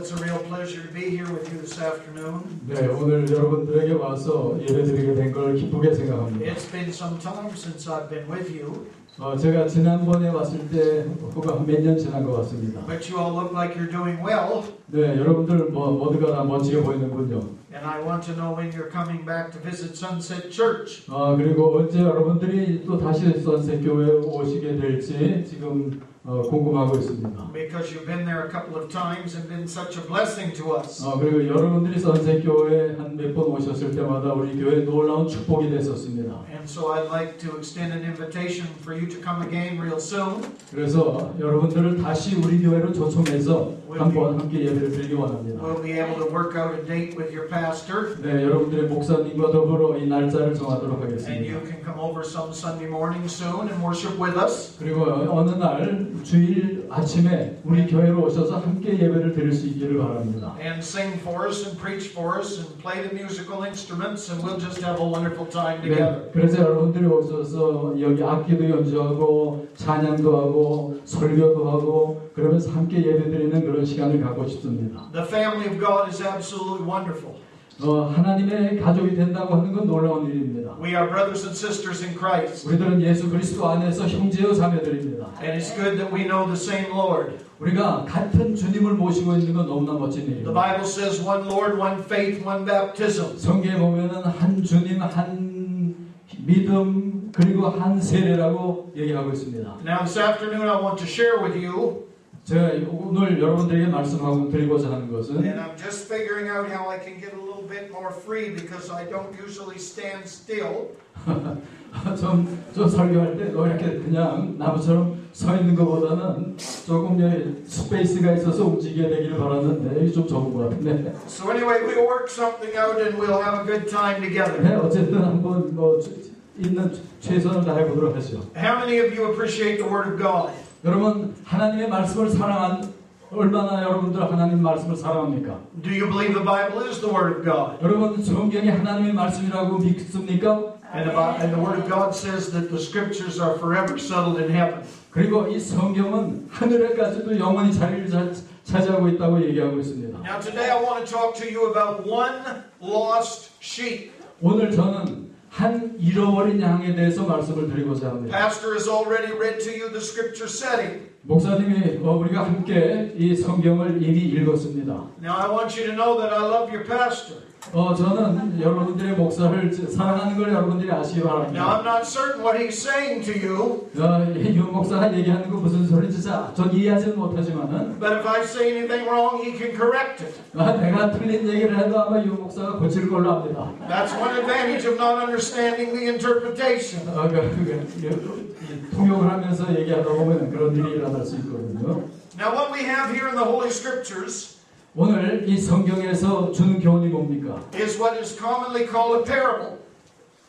it's a real pleasure to be here with you this afternoon. 네, 오늘 여러분들에게 와서 예배드리게 된 걸 기쁘게 생각합니다. It's been some time since I've been with you. 제가 지난번에 왔을 때 몇 년 지난 것 같습니다. But you all look like you're doing well. 네, 여러분들 모두가 다 멋지게 보이는군요. And I want to know when you're coming back to visit Sunset Church. 그리고 언제 여러분들이 또 다시 선셋 교회에 오시게 될지 지금 궁금하고 있습니다. Because you've been there a couple of times and been such a blessing to us. 그리고 여러분들이 선셋 교회에 한 몇 번 오셨을 때마다 우리 교회에 놀라운 축복이 됐었습니다. And so I'd like to extend an invitation for you to come again real soon. 그래서 여러분들을 다시 우리 교회로 초청해서 한번 함께 예배를 드리기 원합니다. We'll be able to work out a date with your pastor. 네, 여러분들의 목사님과 더불어 이 날짜를 정하도록 And 하겠습니다. you can come over some Sunday morning soon and worship with us. 그리고 어느 날 주일 아침에 우리 교회로 오셔서 함께 예배를 드릴 수 있기를 바랍니다. And sing for us and preach for us and play the musical instruments and we'll just have a wonderful time together. 네, 그래서 여러분들이 오셔서 여기 악기도 연주하고 찬양도 하고 설교도 하고 그러면서 함께 예배드리는 그런 시간을 갖고 싶습니다. The family of God is absolutely wonderful. 하나님의 가족이 된다고 하는 건 놀라운 일입니다. We are brothers and sisters in Christ. 우리들은 예수 그리스도 안에서 형제요 자매들입니다. And it's good that we know the same Lord. 우리가 같은 주님을 모시고 있는 건 너무나 멋진 The 일입니다. Bible says one Lord, one faith, one baptism. 성경에 보면은 한 주님, 한 믿음, 그리고 한 세례라고 얘기하고 있습니다. Now this afternoon I want to share with you. 제가 오늘 여러분들에게 말씀하고 드리고자 하는 것은 And I'm just figuring out how I can get a little bit more free because I don't usually stand still. 좀 설교할 때 이렇게 그냥 나무처럼 서 있는 것보다는 조금 스페이스가 있어서 움직여야 되기를 바랐는데 이게 좀 적은 것 같은데. So anyway, we'll work something out and we'll have a good time together. 네, 어쨌든 한번 있는 최선을 다해 보도록 하죠. How many of you appreciate the Word of God? 여러분 하나님의 말씀을 얼마나 여러분들 하나님 말씀을 사랑합니까? Do you believe the Bible is the Word of God? 여러분 성경이 하나님의 말씀이라고 믿습니까? And the Word of God says that the Scriptures are forever settled in heaven. 그리고 이 성경은 하늘에까지도 영원히 자리를 차지하고 있다고 얘기하고 있습니다. Now today I want to talk to you about one lost sheep. 오늘 저는 한 잃어버린 양에 대해서 말씀을 드리고자 합니다. Pastor has already read to you the Scripture setting. 목사님이 우리가 함께 이 성경을 이미 읽었습니다. Now I want you to know that I love your pastor. 저는 여러분들의 목사를 사랑하는 걸 여러분들이 아시기 Now 바랍니다. I'm not certain what he's saying to you. 유 목사가 얘기하는 거 무슨 소리인지 전 이해하지는 못하지만은 But if I say anything wrong, he can correct it. 내가 틀린 얘기를 해도 아마 유 목사가 고칠 걸로 압니다. That's one advantage of not understanding the interpretation. 통역을 하면서 얘기하다 보면 그런 일이 일어날 수 있거든요. Now what we have here in the Holy Scriptures 오늘 이 성경에서 주는 교훈이 뭡니까? is what is commonly called a parable.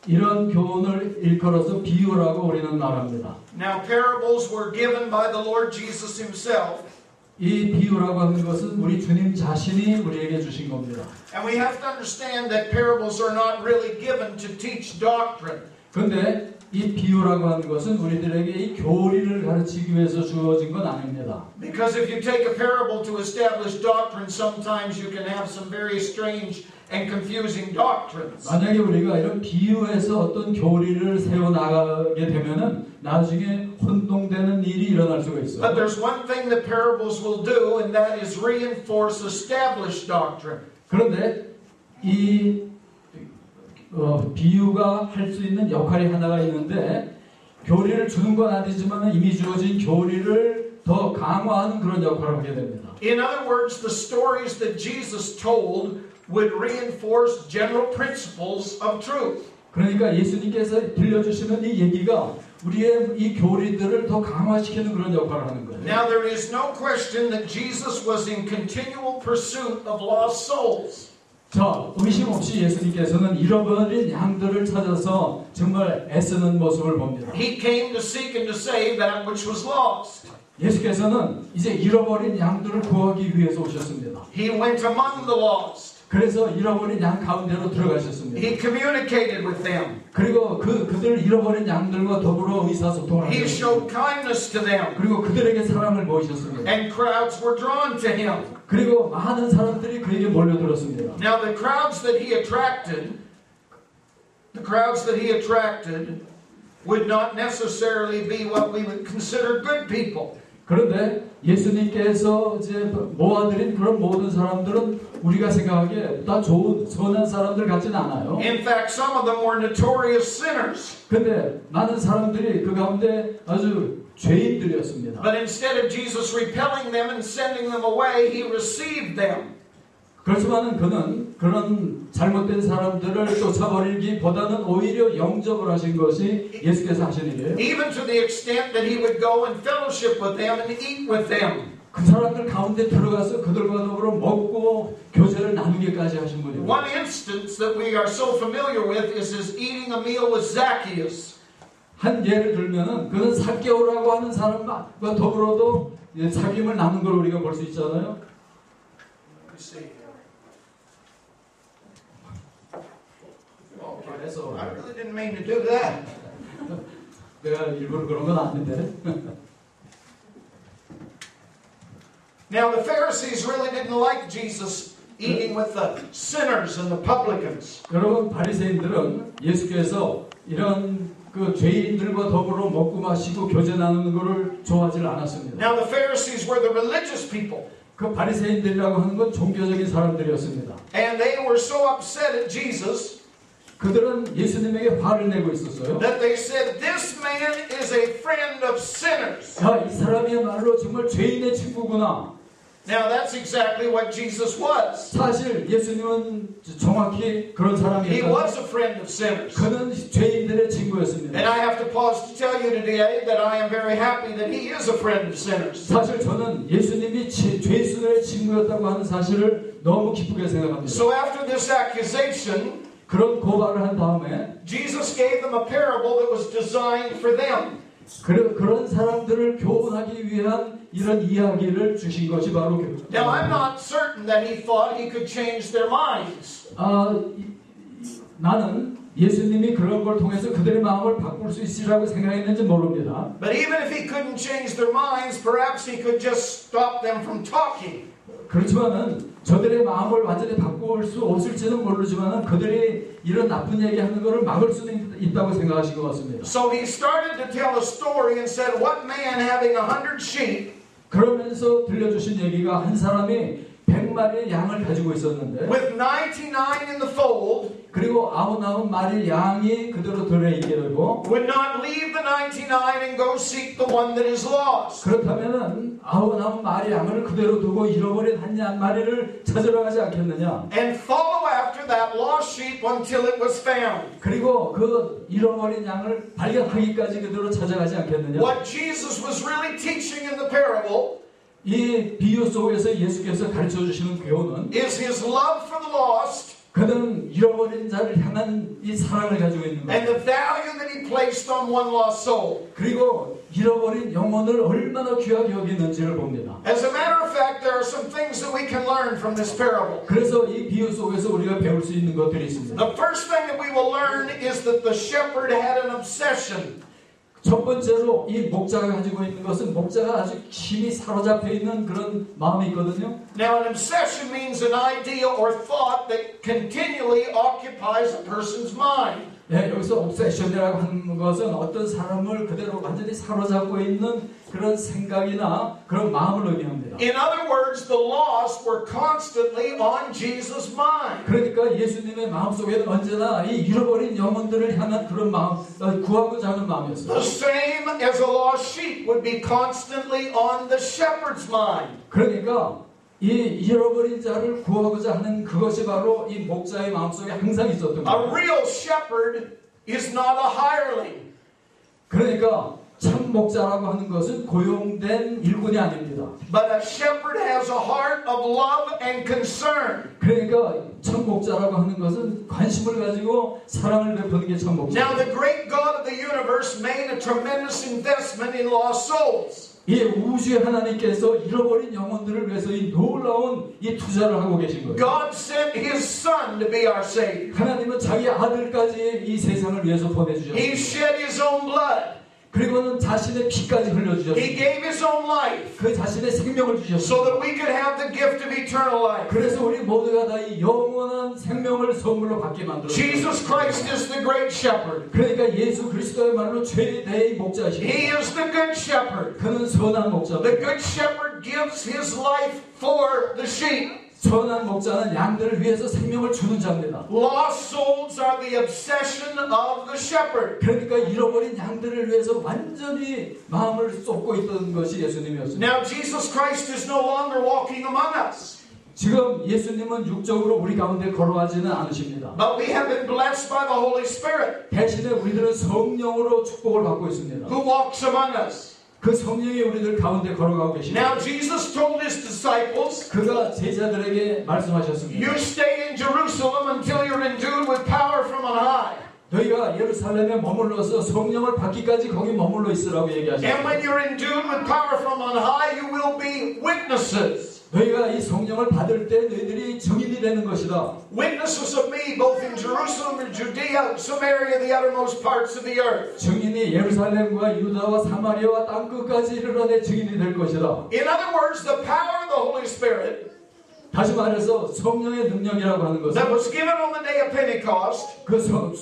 이런 교훈을 일컬어서 비유라고 우리는 말합니다. Now parables were given by the Lord Jesus himself. 이 비유라고 하는 것은 우리 주님 자신이 우리에게 주신 겁니다. And we have to understand that parables are not really given to teach doctrine. 그런데 이 비유라고 하는 것은 우리들에게 이 교리를 가르치기 위해서 주어진 건 아닙니다. Because if you take a parable to establish doctrine, sometimes you can have some very strange and confusing doctrines. 만약에 우리가 이런 비유에서 어떤 교리를 세워나가게 되면은 나중에 혼동되는 일이 일어날 수가 있어요. But there's one thing that parables will do, and that is reinforce established doctrine. 그런데 이 비유가 할 수 있는 역할이 하나가 있는데 교리를 주는 건 아니지만 이미 주어진 교리를 더 강화하는 그런 역할을 하게 됩니다. In other words, the stories that Jesus told would reinforce general principles of truth. 그러니까 예수님께서 들려주시는 이 얘기가 우리의 이 교리들을 더 강화시키는 그런 역할을 하는 거예요. Now there is no question that Jesus was in continual pursuit of lost souls. 자, 의심 없이 예수님께서는 잃어버린 양들을 찾아서 정말 애쓰는 모습을 봅니다. He came to seek and to save that which was lost. 예수께서는 이제 잃어버린 양들을 구하기 위해서 오셨습니다. He went among the lost. 그래서 잃어버린 양 가운데로 들어가셨습니다. He communicated with them. 그리고 그들 잃어버린 양들과 더불어 의사소통을 He 하셨습니다. showed kindness to them. 그리고 그들에게 사랑을 보이셨습니다. And crowds were drawn to him. 그리고 많은 사람들이 그에게 몰려들었습니다. Now the crowds that he attracted would not necessarily be what we would consider good people. 그런데 예수님께서 이제 모아들인 그런 모든 사람들은 우리가 생각하기에 다 좋은 선한 사람들 같지는 않아요. In fact, some of them were notorious sinners. 근데 많은 사람들이 그 가운데 아주 죄인들이었습니다. But instead of Jesus repelling them and sending them away, he received them. 그렇지만은 그는 그런 잘못된 사람들을 쫓아버리기보다는 오히려 영접을 하신 것이 예수께서 하신 일이에요. Even to the extent that he would go and fellowship with them and eat with them. 그 사람들 가운데 들어가서 그들과 더불어 먹고 교제를 나누기까지 하신 분이에요. One instance that we are so familiar with is his eating a meal with Zacchaeus. 한 예를 들면은 그는 삭개오라고 하는 사람과 더불어도 사귐을 나눈 걸 우리가 볼 수 있잖아요. I really didn't mean to do that. 내가 일부러 그런 건 아닌데. Now the Pharisees really didn't like Jesus eating with the sinners and the publicans. 여러분 바리새인들은 예수께서 이런 그 죄인들과 더불어 먹고 마시고 교제 나누는 것을 좋아하지 않았습니다. Now the Pharisees were the religious people. 그 바리새인들이라고 하는 건 종교적인 사람들이었습니다. And they were so upset at Jesus 그들은 예수님에게 화를 내고 있었어요. that they said, "This man is a friend of sinners." 야, 이 사람이야말로 정말 죄인의 친구구나. Now that's exactly what Jesus was. 사실 예수님은 정확히 그런 He 사람이었어요. was a friend of sinners. 그는 죄인들의 친구였습니다. And I have to pause to tell you today that I am very happy that he is a friend of sinners. 사실 저는 예수님이 죄인들의 친구였다고 하는 사실을 너무 기쁘게 생각합니다. So after this accusation, 그런 고발을 한 다음에 Jesus gave them a parable that was designed for them. 그런 사람들을 교훈하기 위한 이런 이야기를 주신 것이 바로 Now I'm not certain that he thought he could change their minds. 나는 예수님이 그런 걸 통해서 그들의 마음을 바꿀 수 있으리라고 생각했는지 모릅니다. But even if he couldn't change their minds, perhaps he could just stop them from talking. 그렇지만은 저들의 마음을 완전히 바꿀 수 없을지는 모르지만은 그들이 이런 나쁜 얘기하는 것을 막을 수는 있다고 생각하신 것 같습니다. So he started to tell a story and said, "What man having 100 sheep 그러면서 들려주신 얘기가 한 사람이 100마리의 양을 가지고 있었는데 with 99 in the fold 그리고 99마리 양이 그대로 들에 있게 되고 would not leave the 99 and go seek the one that is lost." 그렇다면은 99마리 양을 그대로 두고 잃어버린 한 마리를 찾으러 가지 않겠느냐? And follow after that lost sheep until it was found. 그리고 그 잃어버린 양을 발견하기까지 그대로 찾아가지 않겠느냐? What Jesus was really teaching in the parable 이 비유 속에서 예수께서 가르쳐 주시는 교훈은 is his love for the lost 그는 잃어버린 자를 향한 이 사랑을 가지고 있는 and 거예요. the value that he placed on one lost soul. 그리고 잃어버린 영혼을 얼마나 귀하게 여기는지를 봅니다. As a matter of fact, there are some things that we can learn from this parable. 그래서 이 비유 속에서 우리가 배울 수 있는 것들이 있습니다. The first thing that we will learn is that the shepherd had an obsession. 첫 번째로 이 목자가 가지고 있는 것은 목자가 아주 힘이 사로잡혀 있는 그런 마음이 있거든요. Now, an obsession means an idea or thought that continually occupies a person's mind. 네, 여기서 옵세션이라고 하는 것은 어떤 사람을 그대로 완전히 사로잡고 있는 그런 생각이나 그런 마음을 의미합니다. In other words, the lost were constantly on Jesus' mind. 그러니까 예수님의 마음속에는 언제나 이 잃어버린 영혼들을 향한 그런 마음, 구하고자 하는 마음이었어요. The same as a lost sheep would be constantly on the shepherd's mind. 그러니까 이 잃어버린 자를 구하고자 하는 그것이 바로 이 목자의 마음속에 항상 있었던 A 거예요. real shepherd is not a hireling. 그러니까 참 목자라고 하는 것은 고용된 일꾼이 아닙니다. But a shepherd has a heart of love and concern. 그러니까 참 목자라고 하는 것은 관심을 가지고 사랑을 베푸는 게 참 목자. Now, the great God of the universe made a tremendous investment in lost souls. 이 우주의 하나님께서 잃어버린 영혼들을 위해서 이 놀라운 이 투자를 하고 계신 거예요. God sent His Son to be our Savior. 하나님은 자기 아들까지 이 세상을 위해서 He 보내주셨어요. shed His own blood. 그리고는 자신의 피까지 흘려주셨어요. He gave His own life 그 자신의 생명을 so 주셨어요. that we could have the gift of eternal life. 그래서 우리 모두가 다 이 영원한 생명을 선물로 받게 만들었어요. Jesus Christ is the great shepherd. 그러니까 예수 그리스도야말로 최대의 목자시고 He is the good shepherd. 그는 선한 The 목자입니다. good shepherd gives his life for the sheep. 선한 목자는 양들을 위해서 생명을 주는 자입니다. Lost souls are the obsession of the shepherd. 그러니까 잃어버린 양들을 위해서 완전히 마음을 쏟고 있던 것이 예수님이었습니다. Now Jesus Christ is no longer walking among us, 지금 예수님은 육적으로 우리 가운데 걸어가지는 않으십니다. but we have been blessed by the Holy Spirit 대신에 우리들은 성령으로 축복을 받고 있습니다. who walks among us. 그 성령이 우리들 가운데 걸어가고 계십니다. Now Jesus told his disciples, 그가 제자들에게 말씀하셨습니다. you stay in Jerusalem until you're endued with power from on high. 너희가 예루살렘에 머물러서 성령을 받기까지 거기 머물러 있으라고 And 얘기하셨습니다. when you're endued with power from on high, you will be witnesses. 너희가 이 성령을 받을 때 너희들이 증인이 되는 것이다. Witnesses of me both in Jerusalem and Judea, Samaria, the uttermost parts of the earth. 증인이 예루살렘과 유다와 사마리아와 땅 끝까지 이르러 내 증인이 될 것이다. In other words, the power of the Holy Spirit 다시 말해서 성령의 능력이라고 하는 것은 that was given on the day of Pentecost 그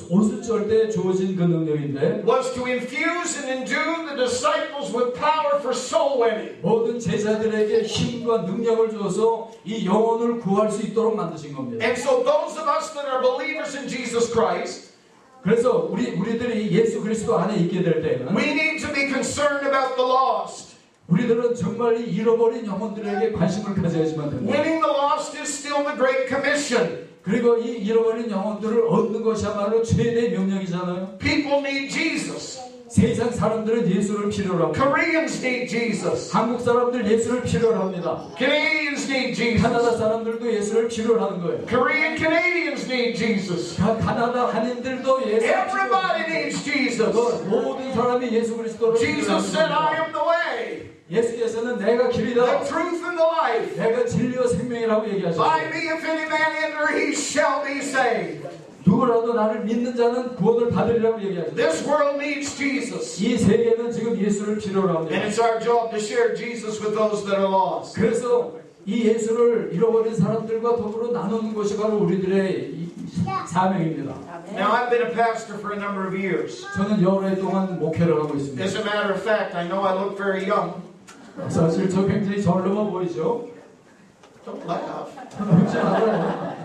오순절 때 주어진 그 능력인데 was to infuse and endue the disciples with power for soul winning. 모든 제자들에게 힘과 능력을 주어서 이 영혼을 구할 수 있도록 만드신 겁니다. And so those of us that are believers in Jesus Christ, 그래서 우리들이 예수 그리스도 안에 있게 될 때는 we need to be concerned about the lost. 우리들은 정말 이 잃어버린 영혼들에게 관심을 가져야지만 됩니다. Winning the lost is still the Great Commission. 그리고 이 잃어버린 영혼들을 얻는 것이야말로 최대의 명령이잖아요. People need Jesus. 세상 사람들은 예수를 필요로 합니다. Koreans need Jesus. 한국 사람들 예수를 필요로 합니다. Canadians need Jesus. 카나다 사람들도 예수를 필요로 하는 거예요. Korean Canadians need Jesus. 카나다 한인들도 예수를 필요로 Everybody 합니다. needs Jesus. 모든 사람이 예수 그리스도를 Jesus said, I 필요로 am the way, 예수께서는 내가 길이다. the truth, and the life. 내가 진리와 생명이라고 By 얘기하셨어요. me, if any man enter, he shall be saved. 누구라도 나를 믿는 자는 구원을 받으리라고 얘기하셨어요. This world needs Jesus. 이 세계는 지금 예수를 필요로 And 합니다. it's our job to share Jesus with those that are lost. 그래서 이 예수를 잃어버린 사람들과 더불어 나누는 것이 바로 우리들의 이 사명입니다. Now, I've been a pastor for a number of years. 저는 여러 해 동안 목회를 하고 있습니다. As a matter of fact, I know I look very young. 사실 저 굉장히 젊어 보이죠? Don't laugh. 그렇지 않아요.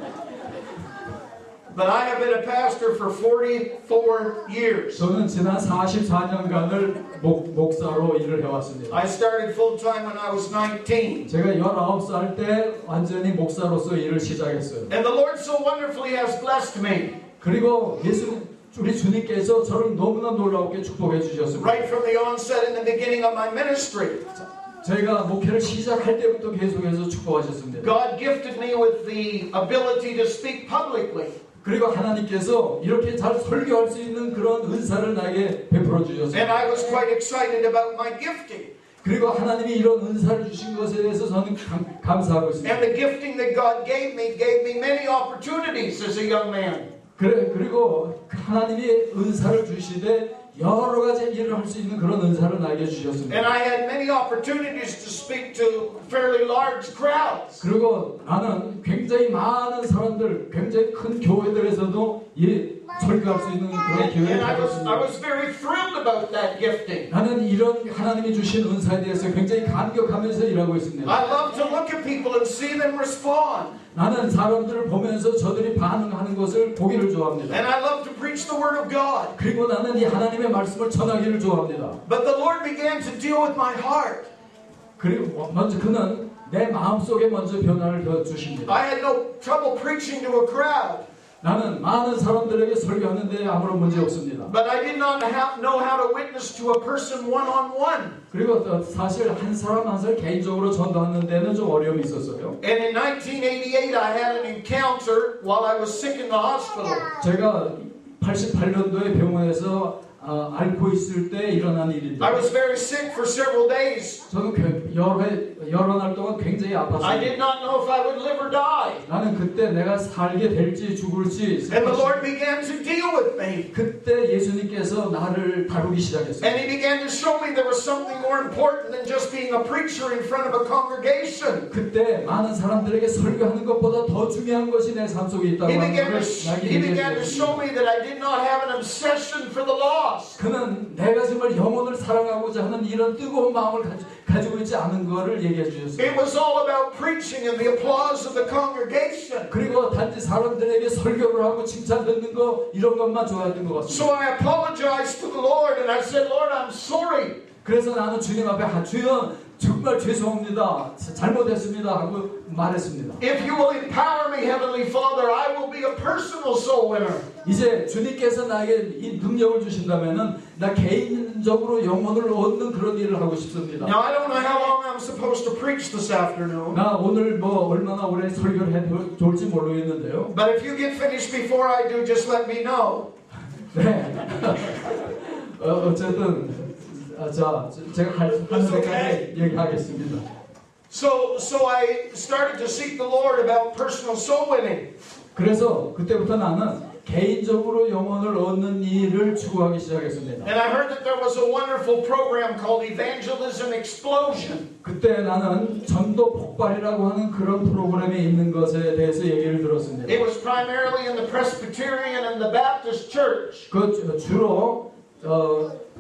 But I have been a pastor for 44 years. 저는 지난 44년간을 목사로 일을 해왔습니다. I started full time when I was 19. 제가 19살 때 완전히 목사로서 일을 시작했어요. And the Lord so wonderfully has blessed me. 그리고 우리 주님께서 저를 너무나 놀랍게 축복해 주셨습니다. Right from the onset in the beginning of my ministry. 저희가 목회를 시작할 때부터 계속해서 축복하셨습니다. God gifted me with the ability to speak publicly. 그리고 하나님께서 이렇게 잘 설교할 수 있는 그런 은사를 나에게 베풀어 And 주셨습니다. I was quite excited about my gifting. 그리고 하나님이 이런 은사를 주신 것에 대해서 저는 감사하고 있습니다. And the gifting that God gave me many opportunities as a young man. 그리고 하나님이 은사를 주시되 여러 가지 일을 할 수 있는 그런 은사를 나에게 주셨습니다. And I had many opportunities to speak to fairly large crowds. 그리고 나는 굉장히 많은 사람들, 굉장히 큰 교회들에서도 설교할 수 있는 그런 기회를 And I 가졌습니다. was very thrilled about that gifting. 나는 이런 하나님이 주신 은사에 대해서 굉장히 감격하면서 일하고 있습니다. I love to look at people and see them respond. 나는 사람들을 보면서 저들이 반응하는 것을 보기를 좋아합니다. And I love to preach the Word of God. 그리고 나는 이 하나님의 말씀을 전하기를 좋아합니다. But the Lord began to deal with my heart. 그리고 먼저 그는 내 마음속에 먼저 변화를 주십니다. I had no trouble preaching to a crowd. 나는 많은 사람들에게 설교하는데 아무런 문제 없습니다. But I did not know how to witness to a person one-on-one. 그리고 사실 한 사람 한 사람 개인적으로 전도하는 데는 좀 어려움이 있었어요. And in 1988, I had an encounter while I was sick in the hospital. 제가 88년도에 병원에서 앓고 있을 때 일어난 일인데 I was very sick for several days. 저는 여러 날 동안 굉장히 I 아팠습니다. did not know if I would live or die. 나는 그때 내가 살게 될지 죽을지 And the Lord began to deal with me. 그때 예수님께서 나를 다루기 시작했어요. And He began to show me there was something more important than just being a preacher in front of a congregation. 그때 많은 사람들에게 설교하는 것보다 더 중요한 것이 내 삶 속에 있다고 He 하는 began 것을 he began to show me that I did not have an obsession for the lost. 그는 내가 정말 영혼을 사랑하고자 하는 이런 뜨거운 마음을 가지고 있지 않은 것을 얘기해 주셨어요. It was all about preaching and the applause of the congregation. 그리고 단지 사람들에게 설교를 하고 칭찬 듣는 거 이런 것만 좋아했던 것 같습니다. So I apologized to the Lord and I said, Lord, I'm sorry. 그래서 나는 주님 앞에 주여 정말 죄송합니다. 잘못했습니다 하고 말했습니다. If you will empower me, Heavenly Father, I will be a personal soul winner. 이제 주님께서 나에게 이 능력을 주신다면은 나 개인적으로 영혼을 얻는 그런 일을 하고 싶습니다. Now I don't know how long I'm supposed to preach this afternoon. 나 오늘 뭐 얼마나 오래 설교를 해도 좋을지 모르겠는데요. But if you get finished before I do, just let me know. 네. 어쨌든 자 제가 하는 데까지 얘기하겠습니다. So I started to seek the Lord about personal soul winning. 그래서 그때부터 나는 개인적으로 영혼을 얻는 일을 추구하기 시작했습니다. And I heard that there was a wonderful program called Evangelism Explosion. 그때 나는 전도 폭발이라고 하는 그런 프로그램이 있는 것에 대해서 얘기를 들었습니다. It was primarily in the Presbyterian and the Baptist Church. 그 주로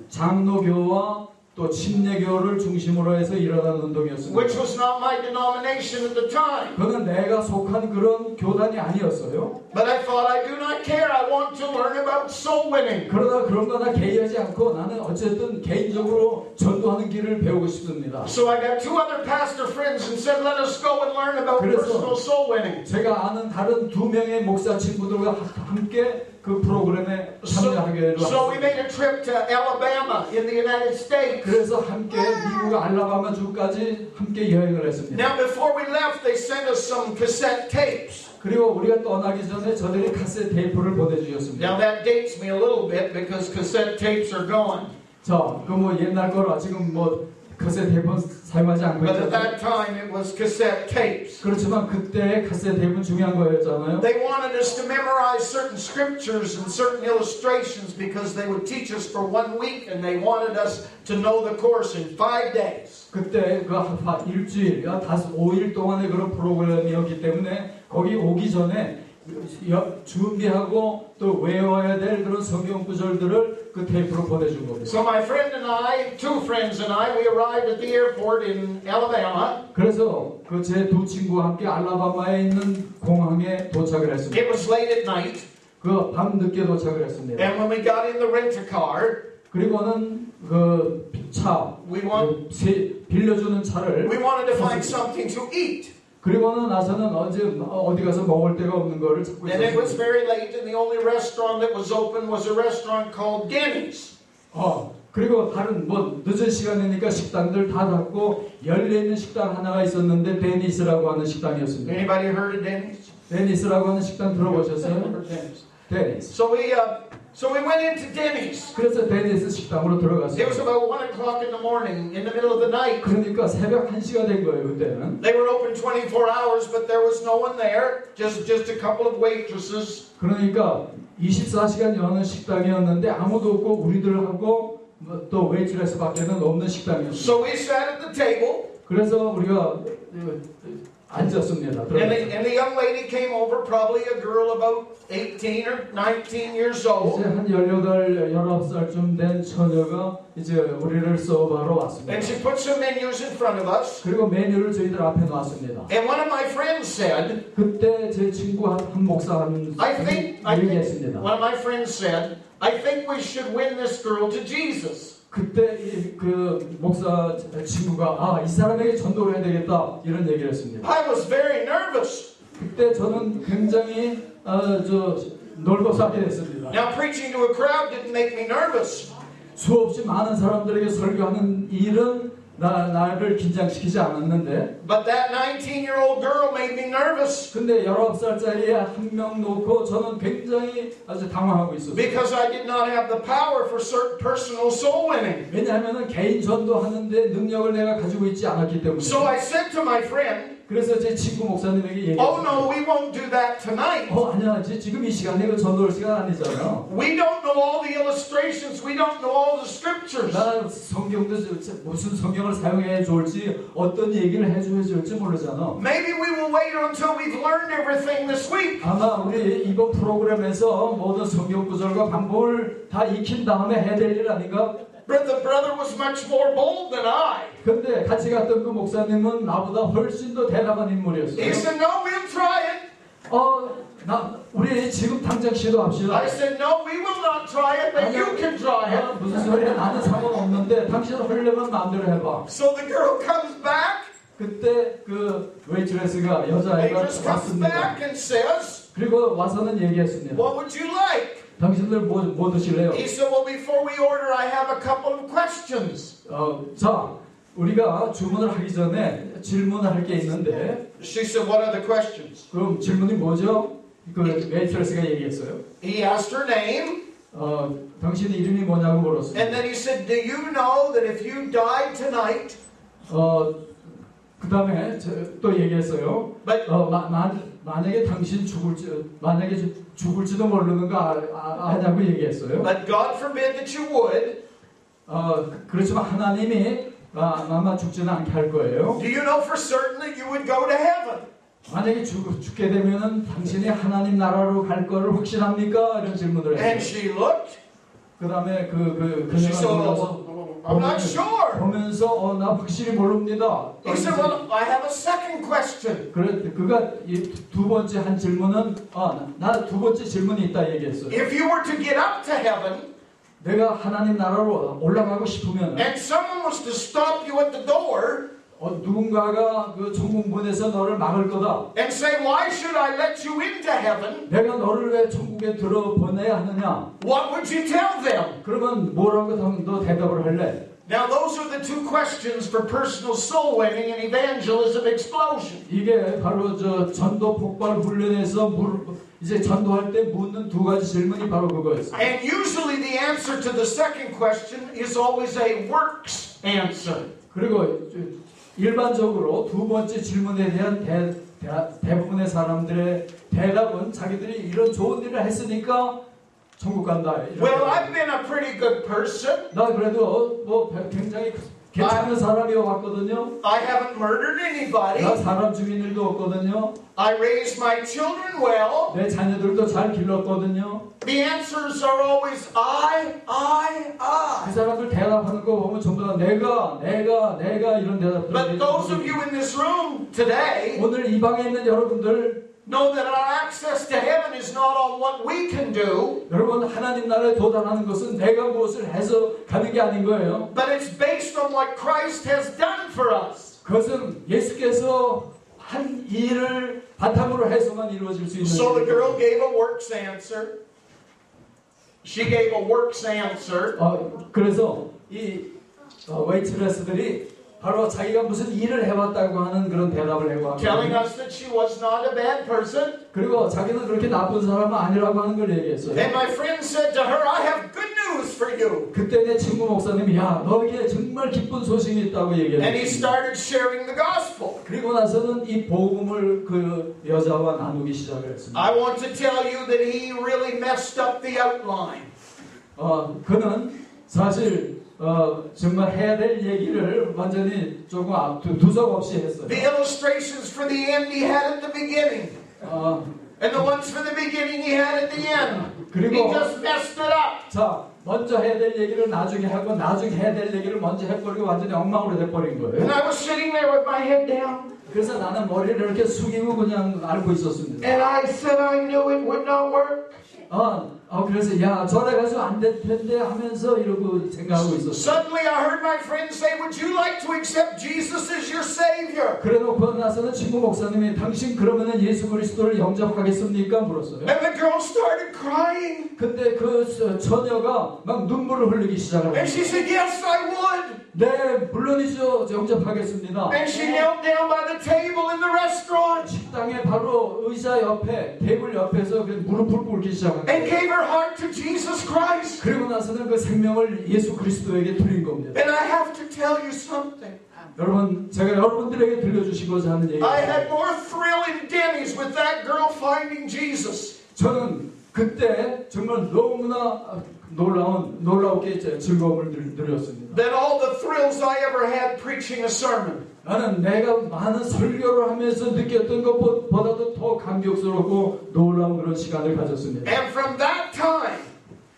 장로교와 또 침례교를 중심으로 해서 일어난 운동이었습니다. Which was not my denomination at the time. 그는 내가 속한 그런 교단이 아니었어요. But I thought, I do not care. I want to learn about soul winning. 그러나 그런 거나 개의하지 않고 나는 어쨌든 개인적으로 전도하는 길을 배우고 싶습니다. So I got two other pastor friends and said, let us go and learn about personal soul winning. 제가 아는 다른 2명의 목사 친구들과 함께 그 프로그램에 참여하기로 So we 했습니다. made a trip to Alabama in the United States. 그래서 함께 미국 알라바마 주까지 함께 여행을 했습니다. Now before we left, they sent us some cassette tapes. 그리고 우리가 떠나기 전에 저들이 카세트 테이프를 보내주셨습니다. Now that dates me a little bit because cassette tapes are gone. 자, 그 뭐 옛날 거라 지금 뭐 카세트 테이프는 사용하지 않고 But at 있잖아요. that time it was cassette tapes. 그렇지만 그때 카세트 테이프는 중요한 거였잖아요. They wanted us to memorize certain scriptures and certain illustrations because they would teach us for 1 week and they wanted us to know the course in 5 days. 그때 그 일주일, 5일 동안의 그런 프로그램이었기 때문에 거기 오기 전에 준비하고 또 외워야 될 그런 성경 구절들을 그 테이프로 보내준 겁니다. So my friend and I, two friends and I, we arrived at the airport in Alabama. 그래서 그 제 두 친구와 함께 알라바마에 있는 공항에 도착을 했습니다. It was late at night. 그 밤 늦게 도착을 했습니다. And when we got in the rent-a-car, 그리고는 그 차, 빌려주는 차를 we wanted to find something to eat. 그리고는 나서는 어디 가서 먹을 데가 없는 거를 찾고 And it was 있었습니다. very late, and the only restaurant that was open was a restaurant called Denny's. 그리고 다른 뭐 늦은 시간이니까 식당들 다 닫고 열려있는 식당 하나가 있었는데 데니스라고 하는 식당이었습니다. Anybody heard of Denny's? 데니스라고 하는 식당 들어보셨어요? 데니스. So we went into Denny's. 그래서 데니스 식당으로 It was 들어갔어요. about 1 o'clock in the morning, in the middle of the night. 그러니까 새벽 1시가 된 거예요, 그때는. They were open 24 hours, but there was no one there. Just a couple of waitresses. 그러니까 24시간 여는 식당이었는데 아무도 없고 우리들하고 또 웨이트레스밖에는 없는 식당이었어요. So we sat at the table. 그래서 우리가 앉았습니다. And the young lady came over, probably a girl about 18 or 19 years old. 이제 한 18, 19살쯤 된 처녀가 이제 우리를 서버하러 왔습니다. And she put some menus in front of us. 그리고 메뉴를 저희들 앞에 놨습니다. And one of my friends said, 그때 제 친구 한 목사 한 얘기했습니다. one of my friends said, I think we should win this girl to Jesus. 그때 그 목사 친구가 이 사람에게 전도를 해야 되겠다 이런 얘기를 했습니다. I was very nervous. 그때 저는 굉장히 놀고사게 됐습니다. Now preaching to a crowd didn't make me nervous. 수없이 많은 사람들에게 설교하는 일은 나를 긴장시키지 않았는데 But that 19-year-old girl made me nervous 근데 19살짜리 한 명 놓고 저는 굉장히 아주 당황하고 있었어요. because I did not have the power for certain personal soul winning. 왜냐하면 개인 전도하는데 능력을 내가 가지고 있지 않았기 때문에. So I said to my friend, 그래서 제 친구 목사님에게 oh 얘기했어요. no, we won't do that tonight. 아니야, 지금 이 시간에 그 전도할 시간 아니잖아. We don't know all the illustrations. We don't know all the scriptures. 나 성경도 무슨 성경을 사용해 줄지 어떤 얘기를 해줘야 줄지 모르잖아. Maybe we will wait until we've learned everything this week. 아마 우리 이번 프로그램에서 모든 성경 구절과 방법을 다 익힌 다음에 해야 될 일 아닌가? But the brother was much more bold than I. 근데 같이 갔던 그 목사님은 나보다 훨씬 더 대담한 인물이었어요. He said, no, we'll try it. 우리 지금 당장 시도합시다. I said, no, we will not try it, but you can try it. 무슨 소리야? 나는 상관없는데 당신 하려면 마음대로 해봐. So the girl comes back. 그때 그 웨이트레스가 여자애가 Waitress comes 왔습니다. back and says, 그리고 와서는 얘기했습니다. what would you like? 당신들 뭐 드실래요? He said, well, before we order, I have a couple of questions. 자, 우리가 주문을 하기 전에 질문을 할 게 있는데 She said, what are the questions? 그럼 질문이 뭐죠? 그 웨이트레스가 얘기했어요. He asked her name. 당신의 이름이 뭐냐고 물었어요. And then he said, do you know that if you died tonight, 그 다음에 또 얘기했어요. but 만약에 당신 죽을지도 모르는 거 아냐고 얘기했어요. but God forbid that you would, 그렇지만 하나님이 아마 죽지는 않게 할 거예요. do you know for certain that you would go to heaven? 만약에 죽게 되면은 당신이 하나님 나라로 갈 거를 확신합니까? 이런 질문을 And 했어요. she looked. 그 다음에 She 그녀가 said, 놀라서 I'm not sure. 보면서 나 확실히 모릅니다. He said, well, I have a second question. 그가 두 번째 한 질문은 나 두 번째 질문이 있다 얘기했어요. If you were to get up to heaven, 내가 하나님 나라로 올라가고 싶으면 and someone was to stop you at the door 누군가가 그 천국문에서 너를 막을 거다. and say, why should I let you into heaven? 내가 너를 왜 천국에 들어보내야 하느냐? What would you tell them? 그러면 뭐라고 너 대답을 할래? Now those are the two questions for personal soul winning and evangelism explosion. 이게 바로 저 전도 폭발 훈련에서 이제 전도할 때 묻는 두 가지 질문이 바로 그거였어요. And usually the answer to the second question is always a works answer. 그리고 일반적으로 두 번째 질문에 대한 대부분의 사람들의 대답은 자기들이 이런 좋은 일을 했으니까 천국 간다. Well, I've been a pretty good person. 나 그래도 굉장히 괜찮은 사람이어 왔거든요. I haven't murdered anybody. 나 사람 죽인 일도 없거든요. I raised my children well. 내 자녀들도 잘 길렀거든요. The answers are always I. 그 사람들 대답하는 거 보면 전부 다 내가 이런 대답들. But those of you in this room today 오늘 이 방에 있는 여러분들 know that our access to heaven is not on what we can do. 여러분 하나님 나라에 도달하는 것은 내가 무엇을 해서 가는 게 아닌 거예요. But it's based on what Christ has done for us. 그것은 예수께서 한 일을 바탕으로 해서만 이루어질 수 있는. So the girl gave a works answer. She gave a works answer. 그래서 이 웨이트레스들이 바로 자기가 무슨 일을 해왔다고 하는 그런 대답을 해고 Telling us that she was not a bad person. 그리고 자기는 그렇게 나쁜 사람은 아니라고 하는 걸 얘기했어요. And my friend said to her, I have good news for you. 그때 내 친구 목사님이 너에게 정말 기쁜 소식이 있다고 얘기했어요. And he started sharing the gospel. 그리고 나서는 이 복음을 그 여자와 나누기 시작을 했습니다. I want to tell you that he really messed up the outline. 그는 사실 정말 해야 될 얘기를 완전히 조금 두석 없이 했어요. The illustrations for the end he had at the beginning. And the ones for the beginning he had at the end. He just messed it up. 자, 먼저 해야 될 얘기를 나중에 하고 나중에 해야 될 얘기를 먼저 해버리고 완전히 엉망으로 돼버린 거예요. And I was sitting there with my head down. 그래서 나는 머리를 이렇게 숙이고 그냥 알고 있었습니다. And I said I knew it would not work. 그래서 야 저래가지고 안 될 텐데 하면서 이러고 생각하고 있었어요. Suddenly I heard my friend say, would you like to accept Jesus as your Savior? 그래놓고 나서는 친구 목사님이 당신 그러면은 예수 그리스도를 영접하겠습니까? 물었어요. And the girl started crying. 근데 그 처녀가 막 눈물을 흘리기 시작을 And she 했어요. said, yes, I would. 네, 물론이죠. 영접하겠습니다. And she knelt down by the table in the restaurant 식당에 바로 의자 옆에 테이블 옆에서 무릎을 꿇기 시작합니다. and gave her heart to Jesus Christ. 그리고 나서는 그 생명을 예수 그리스도에게 드린 겁니다. And I have to tell you something. 여러분, 제가 여러분들에게 들려주시고자 하는 얘기가 I had more thrill in Denny's with that girl finding Jesus 저는 그때 정말 너무나 놀라우게 즐거움을 누렸습니다. than all the thrills I ever had preaching a sermon. 나는 내가 많은 설교를 하면서 느꼈던 것보다도 더 감격스럽고 놀라운 그런 시간을 가졌습니다. And from that time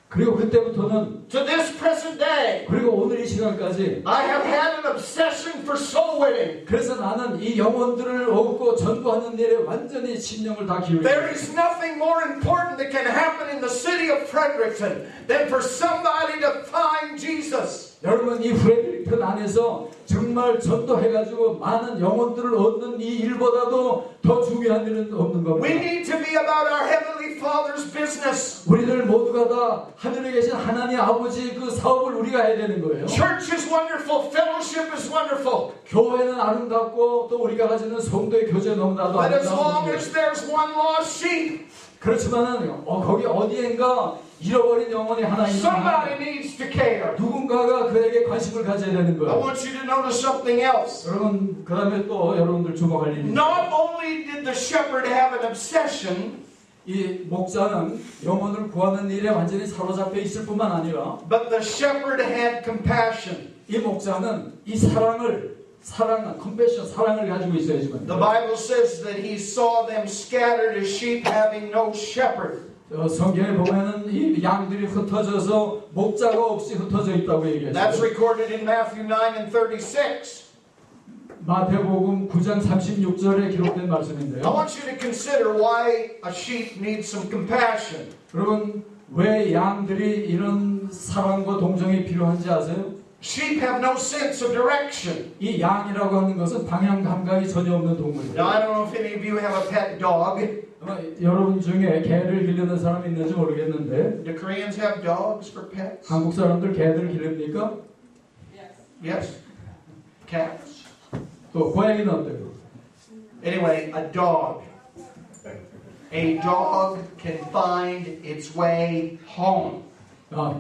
그리고 그때부터는 to this present day, 그리고 오늘 이 시간까지 I have had an obsession for soul winning. 그래서 나는 이 영혼들을 얻고 전도하는 일에 완전히 신경을 다 기울이고 There is nothing more important that can happen in the city of Fredericton than for somebody to find Jesus. 여러분 이 프레드릭턴 안에서 정말 전도해가지고 많은 영혼들을 얻는 이 일보다도 더 중요한 일은 없는 We 겁니다. need to be about our Heavenly Father's business. 우리들 모두가 다 하늘에 계신 하나님 아버지 그 사업을 우리가 해야 되는 거예요. Church is wonderful. Fellowship is wonderful. 교회는 아름답고 또 우리가 가지는 성도의 교제 너무나도 But as long 아름다운 as there's one lost sheep, 그렇지만은 거기 어디엔가 잃어버린 영혼이 하나 somebody 있는 needs to care. 누군가가 그에게 관심을 가져야 되는 I 거예요. want you to notice something else. 여러분 그 다음에 또 여러분들 주목할 일이 Not only did the shepherd have an obsession, 이 목자는 영혼을 구하는 일에 완전히 사로잡혀 있을 뿐만 아니라 but the shepherd had compassion. 이 목자는 이 사랑을 가지고 있어야지만 The Bible says that he saw them scattered as sheep having no shepherd. 성경에 보면은 이 양들이 흩어져서 목자가 없이 흩어져 있다고 That's 얘기했어요. recorded in Matthew 9 and 36. 마태복음 9장 36절에 기록된 I 말씀인데요. want you to consider why a sheep needs some compassion. 여러분 왜 양들이 이런 사랑과 동정이 필요한지 아세요? Sheep have no sense of direction. 이 양이라고 하는 것은 방향 감각이 전혀 없는 동물이에요. Now, I don't know if any of you have a pet dog. 아마 여러분 중에 개를 기르는 사람이 있는지 모르겠는데 Do Koreans have dogs for pets? 한국 사람들 개들 기릅니까? Yes. Cats? 또 고양이는 어때요? Anyway, a dog. A dog can find its way home.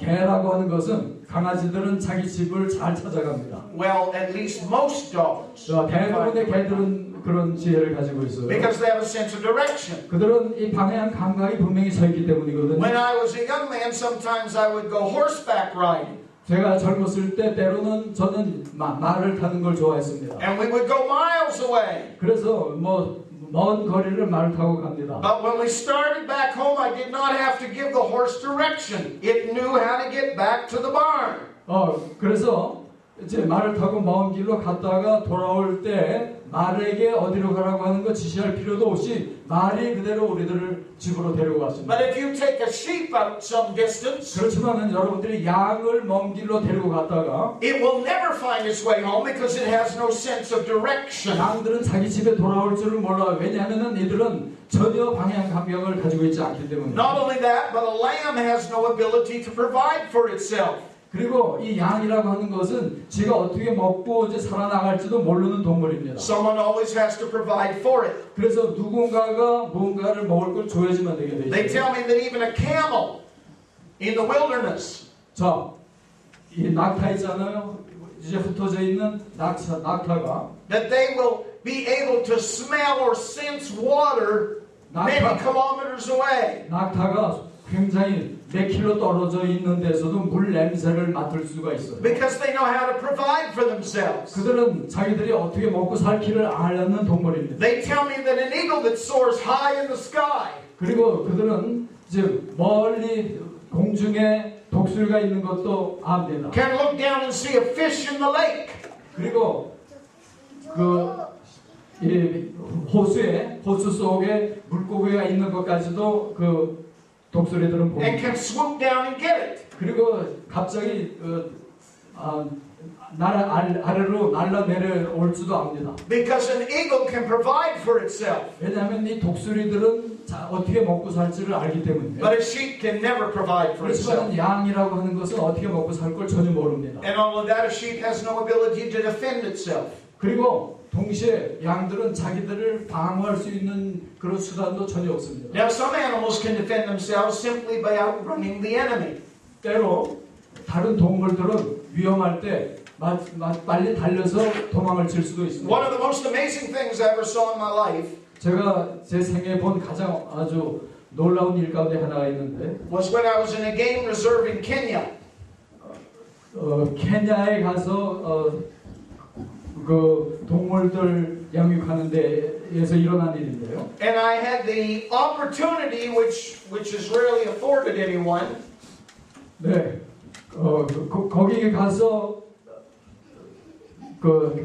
개라고 하는 것은 강아지들은 자기 집을 잘 찾아갑니다. Well, at least most dogs. 대부분의 개들은 그런 지혜를 가지고 있어요. Because they have a sense of direction. 그들은 이 방향 감각이 분명히 서 있기 때문이거든요. When I was a young man, sometimes I would go horseback riding. 제가 젊었을 때 때로는 저는 말을 타는 걸 좋아했습니다. And we would go miles away. 그래서 먼 거리를 말을 타고 갑니다. But when we started back home, I did not have to give the horse direction. It knew how to get back to the barn. 그래서 이제 말을 타고 먼 길로 갔다가 돌아올 때 말에게 어디로 가라고 하는 거 지시할 필요도 없이 말이 그대로 우리들을 집으로 데리고 갔습니다. But if you take a sheep out some distance, 그렇지만은 여러분들이 양을 먼 길로 데리고 갔다가 it will never find its way home because it has no sense of direction. 양들은 자기 집에 돌아올 줄을 몰라요. 왜냐하면은 이들은 전혀 방향 감각을 가지고 있지 않기 때문에. Not only that, but a lamb has no ability to provide for itself. 그리고 이 양이라고 하는 것은 지가 어떻게 먹고 이제 살아나갈지도 모르는 동물입니다. Someone always has to provide for it. 그래서 누군가가 뭔가를 먹을 걸 줘야지만 되게 돼 They 있어요. tell me that even a camel in the wilderness, 자, 이 낙타 있잖아요. 이제 흩어져 있는 낙타가 that they will be able to smell or sense water many kilometers away. 낙타가 굉장히 몇 킬로 떨어져 있는 데서도 물 냄새를 맡을 수가 있어요. Because they know how to provide for themselves. 그들은 자기들이 어떻게 먹고 살기를 아는 동물입니다. They tell me that an eagle that soars high in the sky 그리고 그들은 이제 멀리 공중에 독수리가 있는 것도 압니다. can look down and see a fish in the lake. 그리고 이 호수 속에 물고기가 있는 것까지도 독수리들은 and 봅니다. can swoop down and get it. 그리고 갑자기 아래로 날라 내려올 수도 압니다. Because an eagle can provide for itself, 왜냐하면 이 독수리들은 어떻게 먹고 살지를 알기 때문에. but a sheep can never provide for itself. 그렇지만 양이라고 하는 것은 어떻게 먹고 살 걸 전혀 모릅니다. And all of that, a sheep has no ability to defend itself. 그리고 동시에 양들은 자기들을 방어할 수 있는 그런 수단도 전혀 없습니다. Now, some animals can defend themselves simply by outrunning the enemy. 때로 다른 동물들은 위험할 때 빨리 달려서 도망을 칠 수도 있습니다. One of the most amazing things I ever saw in my life 제가 제 생애에 본 가장 아주 놀라운 일 가운데 하나가 있는데 was when I was in a game reserve in Kenya. 케냐에 가서 그 동물들 양육하는 데에서 일어난 일인데요. And I had the opportunity, which is rarely afforded anyone, 네, 거기에 가서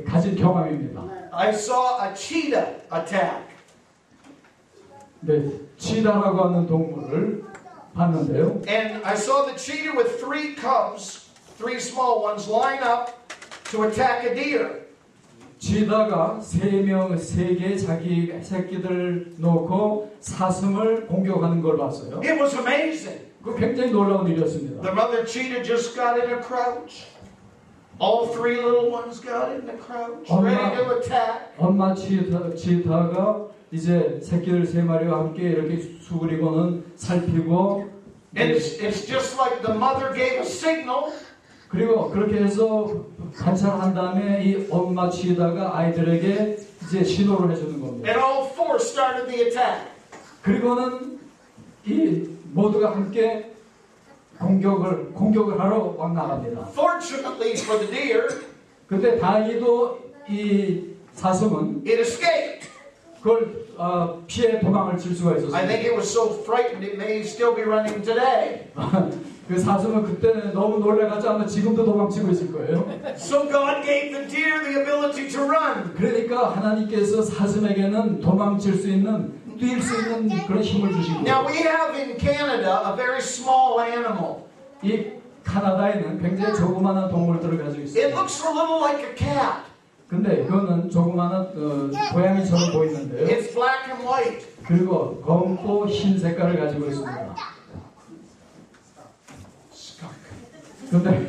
가진 경험입니다. I saw a cheetah attack. 네, 치다라고 하는 동물을 봤는데요. And I saw the cheetah with 3 cubs, 3 small ones, line up to attack a deer. 치다가 3개의 자기 새끼들 놓고 사슴을 공격하는 걸 봤어요. It was amazing. 그 굉장히 놀라운 일이었습니다. The mother cheetah just got in a crouch. All 3 little ones got in the crouch, ready to attack. 엄마 치다가 이제 새끼들 3마리와 함께 이렇게 수그리고는 살피고 And it's just like the mother gave a signal. 그리고 그렇게 해서 관찰한 다음에 이 엄마 치다가 아이들에게 이제 신호를 해주는 겁니다. And all 4 started the attack. 그리고는 이 모두가 함께 공격을 하러 막 나갑니다. Fortunately for the deer, 근데 다행히도 이 사슴은 it escaped. 그걸 피해 도망을 칠 수가 I think 있었습니다. it was so frightened it may still be running today. 그 사슴은 그때는 너무 놀라가지고 아마 지금도 도망치고 있을 거예요. So God gave the deer the ability to run. 그러니까 하나님께서 사슴에게는 도망칠 수 있는, 뛸 수 있는 그런 힘을 주시고. Now we have in Canada a very small animal. 이 카나다에는 굉장히 조그마한 동물들을 가지고 It 있어요. looks a little like a cat. 근데 그거는 조그마한 고양이처럼 보이는데요. It's black and white. 그리고 검고 흰 색깔을 가지고 있습니다. 근데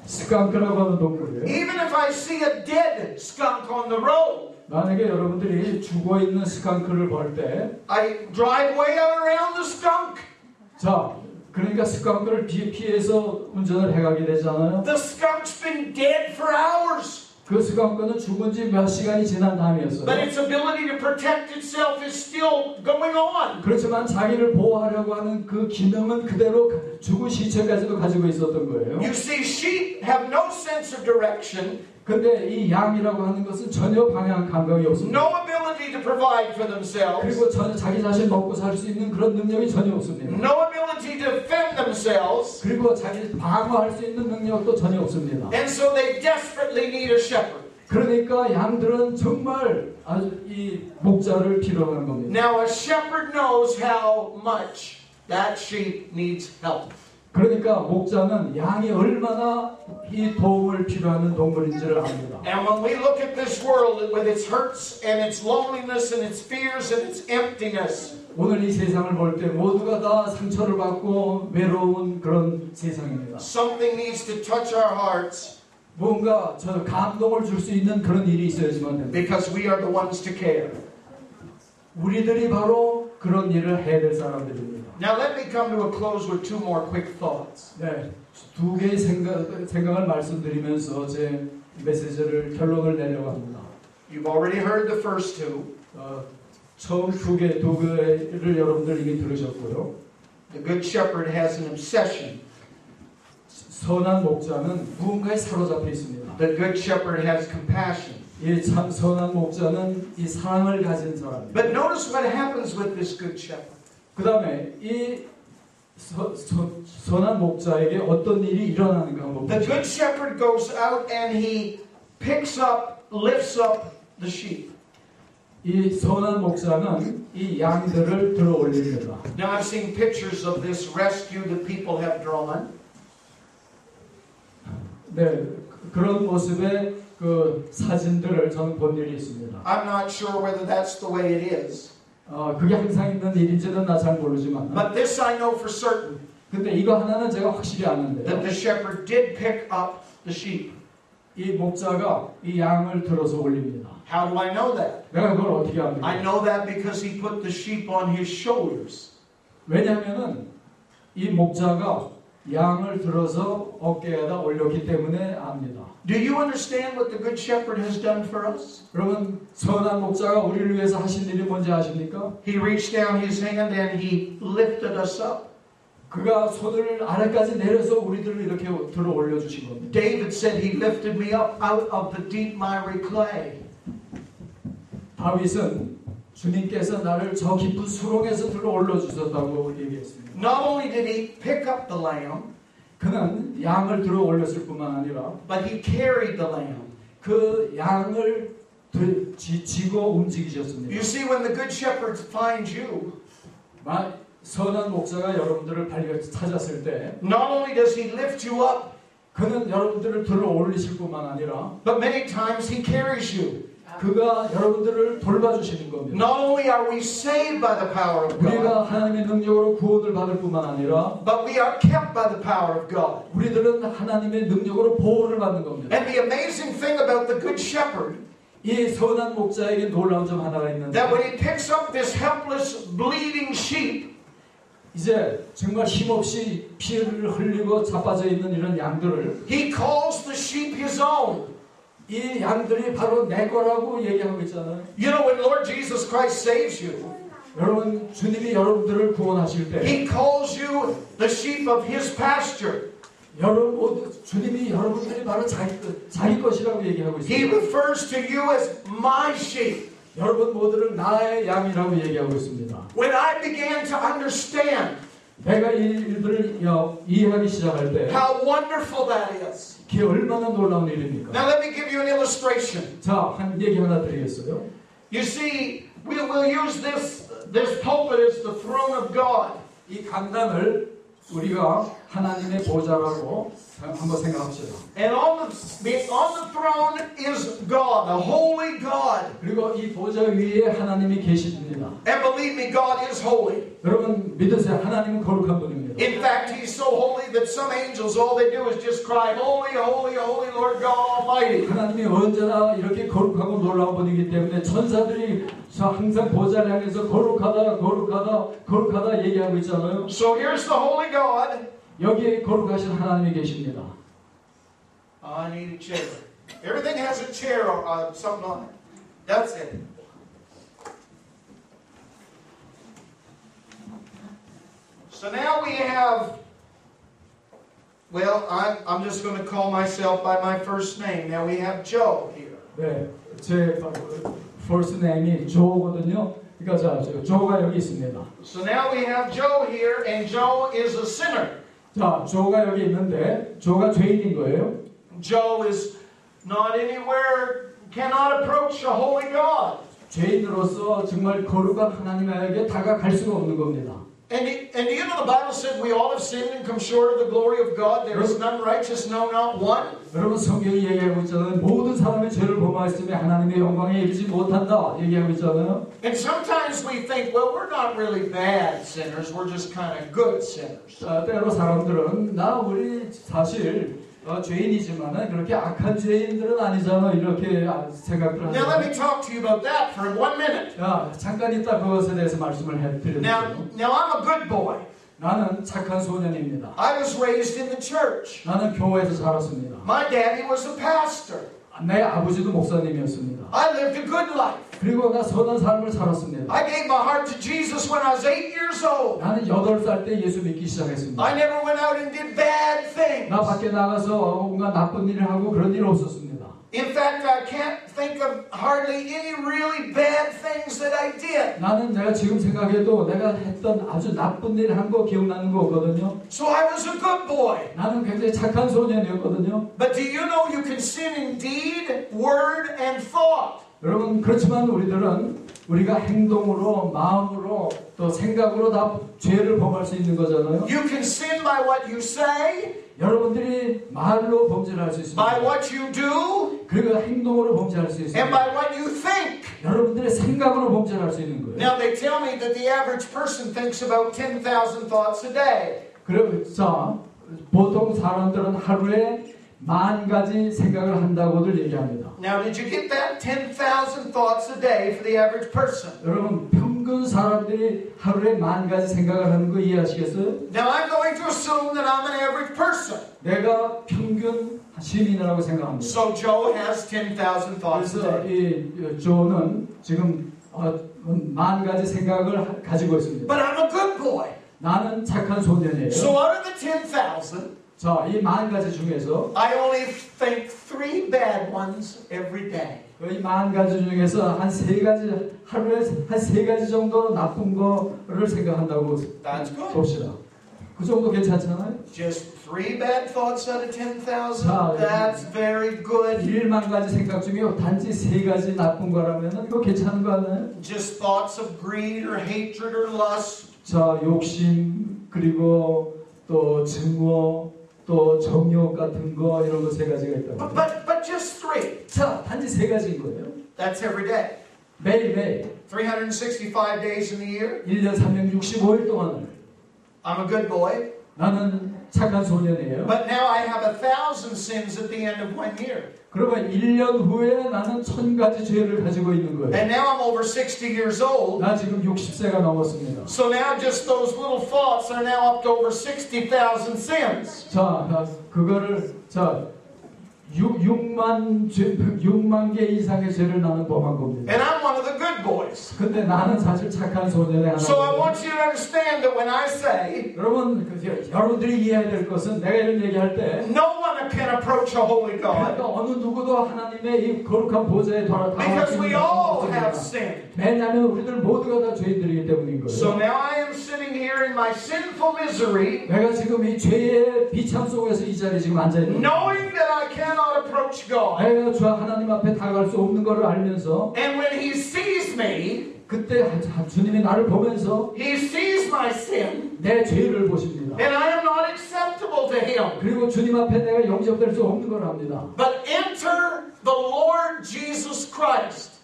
스칸크라고 하는 동물이에요. Even if I see a dead skunk on the road, 만약에 여러분들이 죽어 있는 스칸크를 볼 때, I drive way out around the skunk. 자, 그러니까 스칸크를 피해서 운전을 해가게 되잖아요. The skunk's been dead for hours. 그 스칸크는 죽은 지 몇 시간이 지난 다음이었어요. But its ability to protect itself is still going on. 그렇지만 자기를 보호하려고 하는 그 기능은 그대로 죽은 시체까지도 가지고 있었던 거예요. You see, sheep have no sense of direction, 근데 이 양이라고 하는 것은 전혀 방향 감각이 없습니다. no ability to provide for themselves, 그리고 전혀 자기 자신 먹고 살 수 있는 그런 능력이 전혀 없습니다. no ability to defend themselves, 그리고 자기 방어할 수 있는 능력도 전혀 없습니다. and so they desperately need a shepherd. 그러니까 양들은 정말 아주 이 목자를 필요로 하는 겁니다. Now, a shepherd knows how much that sheep needs help. 그러니까 목자는 양이 얼마나 이 도움을 필요하는 동물인지를 압니다. And when we look at this world with its hurts and its loneliness and its fears and its emptiness, 오늘 이 세상을 볼 때 모두가 다 상처를 받고 외로운 그런 세상입니다. something needs to touch our hearts 뭔가 저 감동을 줄 수 있는 그런 일이 있어야지만 됩니다. because we are the ones to care. 우리들이 바로 그런 일을 해야 될 사람들입니다. Now let me come to a close with 2 more quick thoughts. 네, 2개의 생각을 말씀드리면서 제 메시지를 결론을 내려고 합니다. You've already heard the first 2. 처음 2개를 여러분들 이미 들으셨고요. The good shepherd has an obsession. 선한 목자는 무언가에 사로잡혀 있습니다. The good shepherd has compassion. 이 참 선한 목자는 이 사랑을 가진 사람입니다. But notice what happens with this good shepherd. 그 다음에 이 선한 목자에게 어떤 일이 일어나는가 한번 The 보시죠. good shepherd goes out and he picks up, lifts up the sheep. 이 선한 목자는 이 양들을 들어 올립니다. Now I've seen pictures of this rescue that people have drawn. 네, 그런 모습의 그 사진들을 저는 본 일이 있습니다. I'm not sure whether that's the way it is. 그게 항상 있는 일인지는 나 잘 모르지만. But this I know for certain. 근데 이거 하나는 제가 확실히 아는데요. That the shepherd did pick up the sheep. 이 목자가 이 양을 들어서 올립니다. How do I know that? 내가 그걸 어떻게 압니까? I know that because he put the sheep on his shoulders. 왜냐하면은 이 목자가 양을 들어서 어깨에다 올렸기 때문에 압니다. Do you understand what the good shepherd has done for us? 여러분 선한 목자가 우리를 위해서 하신 일이 뭔지 아십니까? He reached down his hand and he lifted us up. 그가 손을 아래까지 내려서 우리들을 이렇게 들어 올려주신 겁니다. David said he lifted me up out of the deep miry clay. 다윗은 주님께서 나를 저 깊은 수렁에서 들어 올려주셨다고 얘기했습니다. Not only did he pick up the lamb, 그는 양을 들어 올렸을 뿐만 아니라 but he carried the lamb. 그 양을 지고 움직이셨습니다. You see, when the good shepherd finds you, 선한 목자가 여러분들을 찾았을 때 not only does he lift you up, 그는 여러분들을 들어 올리실 뿐만 아니라 but many times he carries you. 그가 여러분들을 돌봐주시는 겁니다. Not only are we saved by the power of 우리가 God, 하나님의 능력으로 구원을 받을 뿐만 아니라 but we are kept by the power of God. 우리들은 하나님의 능력으로 보호를 받는 겁니다. And the amazing thing about the good shepherd, 이 선한 목자에게 놀라운 점 하나가 있는데 that when he picks up this helpless, bleeding sheep, 이제 정말 힘없이 피를 흘리고 자빠져 있는 이런 양들을 he calls the sheep his own. 이 양들이 바로 내 거라고 얘기하고 있잖아요. You know, when Lord Jesus Christ saves you, 여러분 주님이 여러분들을 구원하실 때 he calls you the sheep of his pasture. 주님이 여러분들이 바로 자기 것이라고 얘기하고 He 있습니다. refers to you as my sheep. 여러분 모두를 나의 양이라고 얘기하고 있습니다. When I began to understand 내가 이 일들을 이해하기 시작할 때 how wonderful that is. 그게 얼마나 놀라운 일입니까? Now let me give you an illustration. 자, 한 얘기 하나 드리겠어요. You see, we'll use this pulpit as the throne of God. 이 강단을 우리가 하나님의 보좌라고 한번 생각합시다. And on the throne is God, the holy God. 그리고 이 보좌 위에 하나님이 계십니다. And believe me, God is holy. 여러분 믿으세요. 하나님은 거룩한 분입니다. In fact, He's so holy that some angels, all they do is just cry, Holy, holy, holy Lord God Almighty. 하나님이 언제나 이렇게 거룩하고 놀라운 분이기 때문에 천사들이 항상 보좌를 향해서 거룩하다, 거룩하다, 거룩하다 얘기하고 있잖아요. So here's the holy God. 여기에 거룩하신 하나님이 계십니다. I need a chair. Everything has a chair or something on it. That's it. So now we have, well, I'm just going to call myself by my first name. Now we have Joe here. 네, 제 first name이 조거든요. 그러니까 조가 여기 있습니다. So now we have Joe here, and Joe is a sinner. 자, 조가 여기 있는데 조가 죄인인 거예요. Joe is not anywhere, cannot approach a holy God. 죄인으로서 정말 거룩한 하나님에게 다가갈 수가 없는 겁니다. And you know the Bible said we all have sinned and come short of the glory of God. There is none righteous, no, not one. 여러분 성경이 얘기하고 있잖아요. 모든 사람이 죄를 범하였으며 하나님의 영광에 이르지 못한다 얘기하고 있잖아요. And sometimes we think, well, we're not really bad sinners. We're just kind of good sinners. 때로 사람들은 우리 사실 죄인이지만은 그렇게 악한 죄인들은 아니잖아 이렇게 생각을 하죠. Now let me talk to you about that for 1 minute. 자, 잠깐 있다 그것에 대해서 말씀을 해드릴게요. Now I'm a good boy. 나는 착한 소년입니다. I was raised in the church. 나는 교회에서 살았습니다. My daddy was a pastor. 내 아버지도 목사님이었습니다. I lived a good life. 그리고 나 선한 삶을 살았습니다. I gave my heart to Jesus when I was 8 years old. 나는 8살 때 예수 믿기 시작했습니다. I never went out and did bad things. 나 밖에 나가서 뭔가 나쁜 일을 하고 그런 일 없었습니다. In fact, I can't think of hardly any really bad things that I did. 나는 내가 지금 생각해도 내가 했던 아주 나쁜 일 한 거 기억나는 거 없거든요. So I was a good boy. 나는 굉장히 착한 소년이었거든요. But do you know you can sin in deed, word, and thought? 여러분 그렇지만 우리들은 우리가 행동으로, 마음으로, 또 생각으로 다 죄를 범할 수 있는 거잖아요. You can sin by what you say, 여러분들이 말로 범죄를 할 수 있습니다. by what you do, 그리고 행동으로 범죄할 수 and 있습니다. by what you think. 여러분들의 생각으로 범죄를 할 수 있는 거예요. Now they tell me that the average person thinks about 10,000 thoughts a day. 그리고 자, 보통 사람들은 하루에 10,000가지 생각을 한다고들 얘기합니다. Now did you get that? 10,000 thoughts a day for the average person. 여러분 평균 사람들이 하루에 10,000가지 생각을 하는 거 이해하시겠어요? Now I'm going to assume that I'm an average person. 내가 평균 시민이라고 생각합니다. So Joe has 10,000 thoughts a 그래서 day. 이 조는 지금 10,000가지 생각을 가지고 있습니다. But I'm a good boy. 나는 착한 소년이에요. So out of the 10,000, 자, 이 10,000가지 중에서 I only think 3 bad ones every day. 이 10,000가지 중에서 한 3가지 하루에 한 3가지 정도 나쁜 거를 생각한다고 That's good. 봅시다. 그 정도 괜찮잖아요? Just 3 bad thoughts out of 10,000? 자, That's very good. 10,000가지 생각 중에 단지 3가지 나쁜 거라면 이거 괜찮은 거 아니에요? Just thoughts of greed or hatred or lust. 자, 욕심 그리고 또 증오 또 정욕 같은 거 이런 거 3가지가 있다고. But just 3. 자, 단지 3가지인 거예요. That's every day. 매일매일 365 days in the year. 1년 365일 동안을 I'm a good boy. 나는 착한 소년이에요. But now I have 1,000 sins at the end of 1 year. 그러면 1년 후에 나는 1,000가지 죄를 가지고 있는 거예요. And now I'm over 60 years old. 나 지금 60세가 넘었습니다. So now just those little thoughts are now up to over 60,000 sins. 자, 그거를 6만 개 이상의 죄를 나는 범한 겁니다. And I'm one of the good boys. 근데 나는 사실 착한 소년의 So I 하나입니다. want you to understand that when I say 여러분, 여러분들이 이해해야 될 것은 내가 이런 얘기할 때 no one can approach a holy God 그러니까 어느 누구도 하나님의 이 거룩한 보좌에 because we all have 돌아가는 sinned. 왜냐하면 우리들 모두가 다 죄인들이기 때문인 거예요. So now I am sitting here in my sinful misery, 내가 지금 이 죄의 비참 속에서 이 자리에 지금 앉아 있는 거예요. knowing that I cannot approach God. 내가 주 하나님 앞에 다가갈 수 없는 것을 알면서 And when He sees me, 그때 주님이 나를 보면서 He sees my sin, 내 죄를 보십니다. and I am not acceptable to Him. 그리고 주님 앞에 내가 영접될 수 없는 걸 압니다. But enter the Lord Jesus Christ.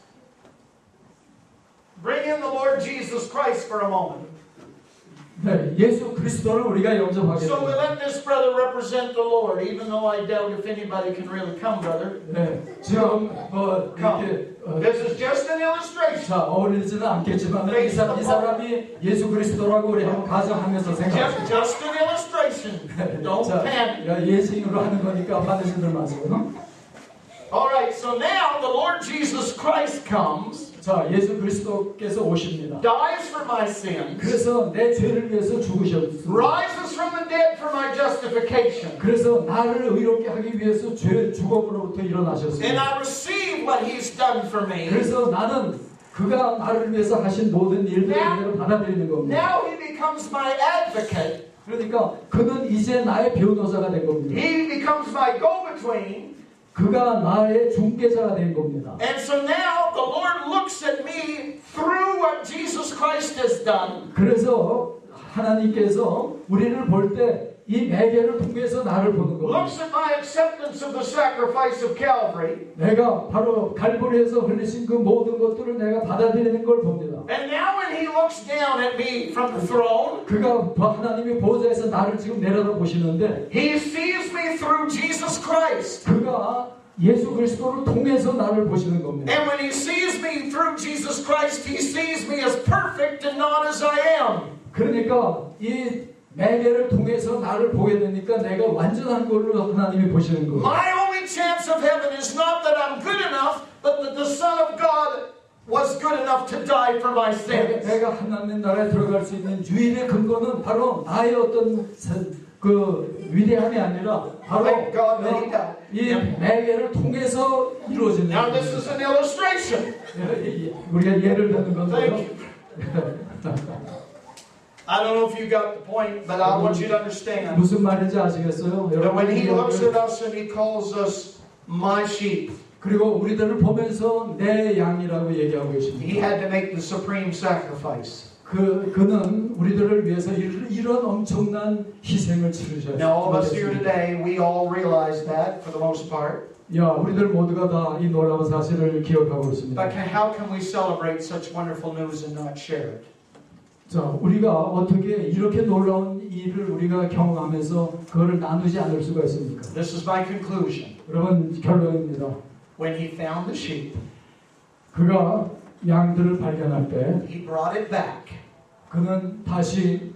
Bring in the Lord Jesus Christ for a moment. 네, 예수 그리스도를 우리가 영접하게 So we 됩니다. let this brother represent the Lord, even though I doubt if anybody can really come, brother. 네, 지금 뭐 이렇게 This is just an illustration. 자 어울리지는 않겠지만 이 사람이 예수 그리스도라고 우리 한번 가정하면서 생각합니다. Just an illustration. Don't 자, panic. 예식으로 하는 거니까 받으시들 마세요. All right, so now the Lord Jesus Christ comes, 자, 예수 그리스도께서 오십니다. dies for my sins, 그래서 내 죄를 위해서 죽으셨습니다. rises from the dead for my justification, 그래서 나를 의롭게 하기 위해서 죄 죽음으로부터 and 일어나셨습니다. I receive what He's done for me. 그래서 나는 그가 나를 위해서 하신 모든 일들을 그대로 받아들이는 겁니다. Now He becomes my advocate. 그러니까 그는 이제 나의 변호사가 된 겁니다. He becomes my go-between. 그가 나의 중개자가 된 겁니다. And so now the Lord looks at me through what Jesus Christ has done. 그래서 하나님께서 우리를 볼 때 이 매개를 통해서 나를 보는 겁니다. Looks at my acceptance of the sacrifice of Calvary. 내가 바로 갈보리에서 흘리신 그 모든 것들을 내가 받아들이는 걸 봅니다. And now when He looks down at me from the throne, 그가 하나님의 보좌에서 나를 지금 내려다보시는데 He sees me through Jesus Christ. 그가 예수 그리스도를 통해서 나를 보시는 겁니다. And when He sees me through Jesus Christ, He sees me as perfect and not as I am. 그러니까 이 매개를 통해서 나를 보게 되니까 내가 완전한 걸로 하나님이 보시는 거예요. My only chance of heaven is not that I'm good enough, but that the Son of God was good enough to die for my sins. 내가 하나님 나라에 들어갈 수 있는 유일의 근거는 바로 나의 어떤 그 위대함이 아니라 바로 이 매개를 통해서 이루어지는 Now this is an illustration. 우리가 예를 드는 건데요. Thank you. I don't know if you got the point, but I want you to understand 무슨 말인지 아시겠어요? that when He looks at us and He calls us my sheep, 그리고 우리들을 보면서 내 양이라고 얘기하고 He 계십니다. had to make the supreme sacrifice. 그는 우리들을 위해서 이런 엄청난 희생을 치르셨습니다. Now, all of us here today, we all realize that for the most part. 야, 우리들 모두가 다 이 놀라운 사실을 기억하고 있습니다. But how can we celebrate such wonderful news and not share it? 자, 우리가 어떻게 이렇게 놀라운 일을 우리가 경험하면서 그거를 나누지 않을 수가 있습니까? This is my conclusion. 여러분, 결론입니다. When he found the sheep, 그가 양들을 발견할 때 he brought it back 그는 다시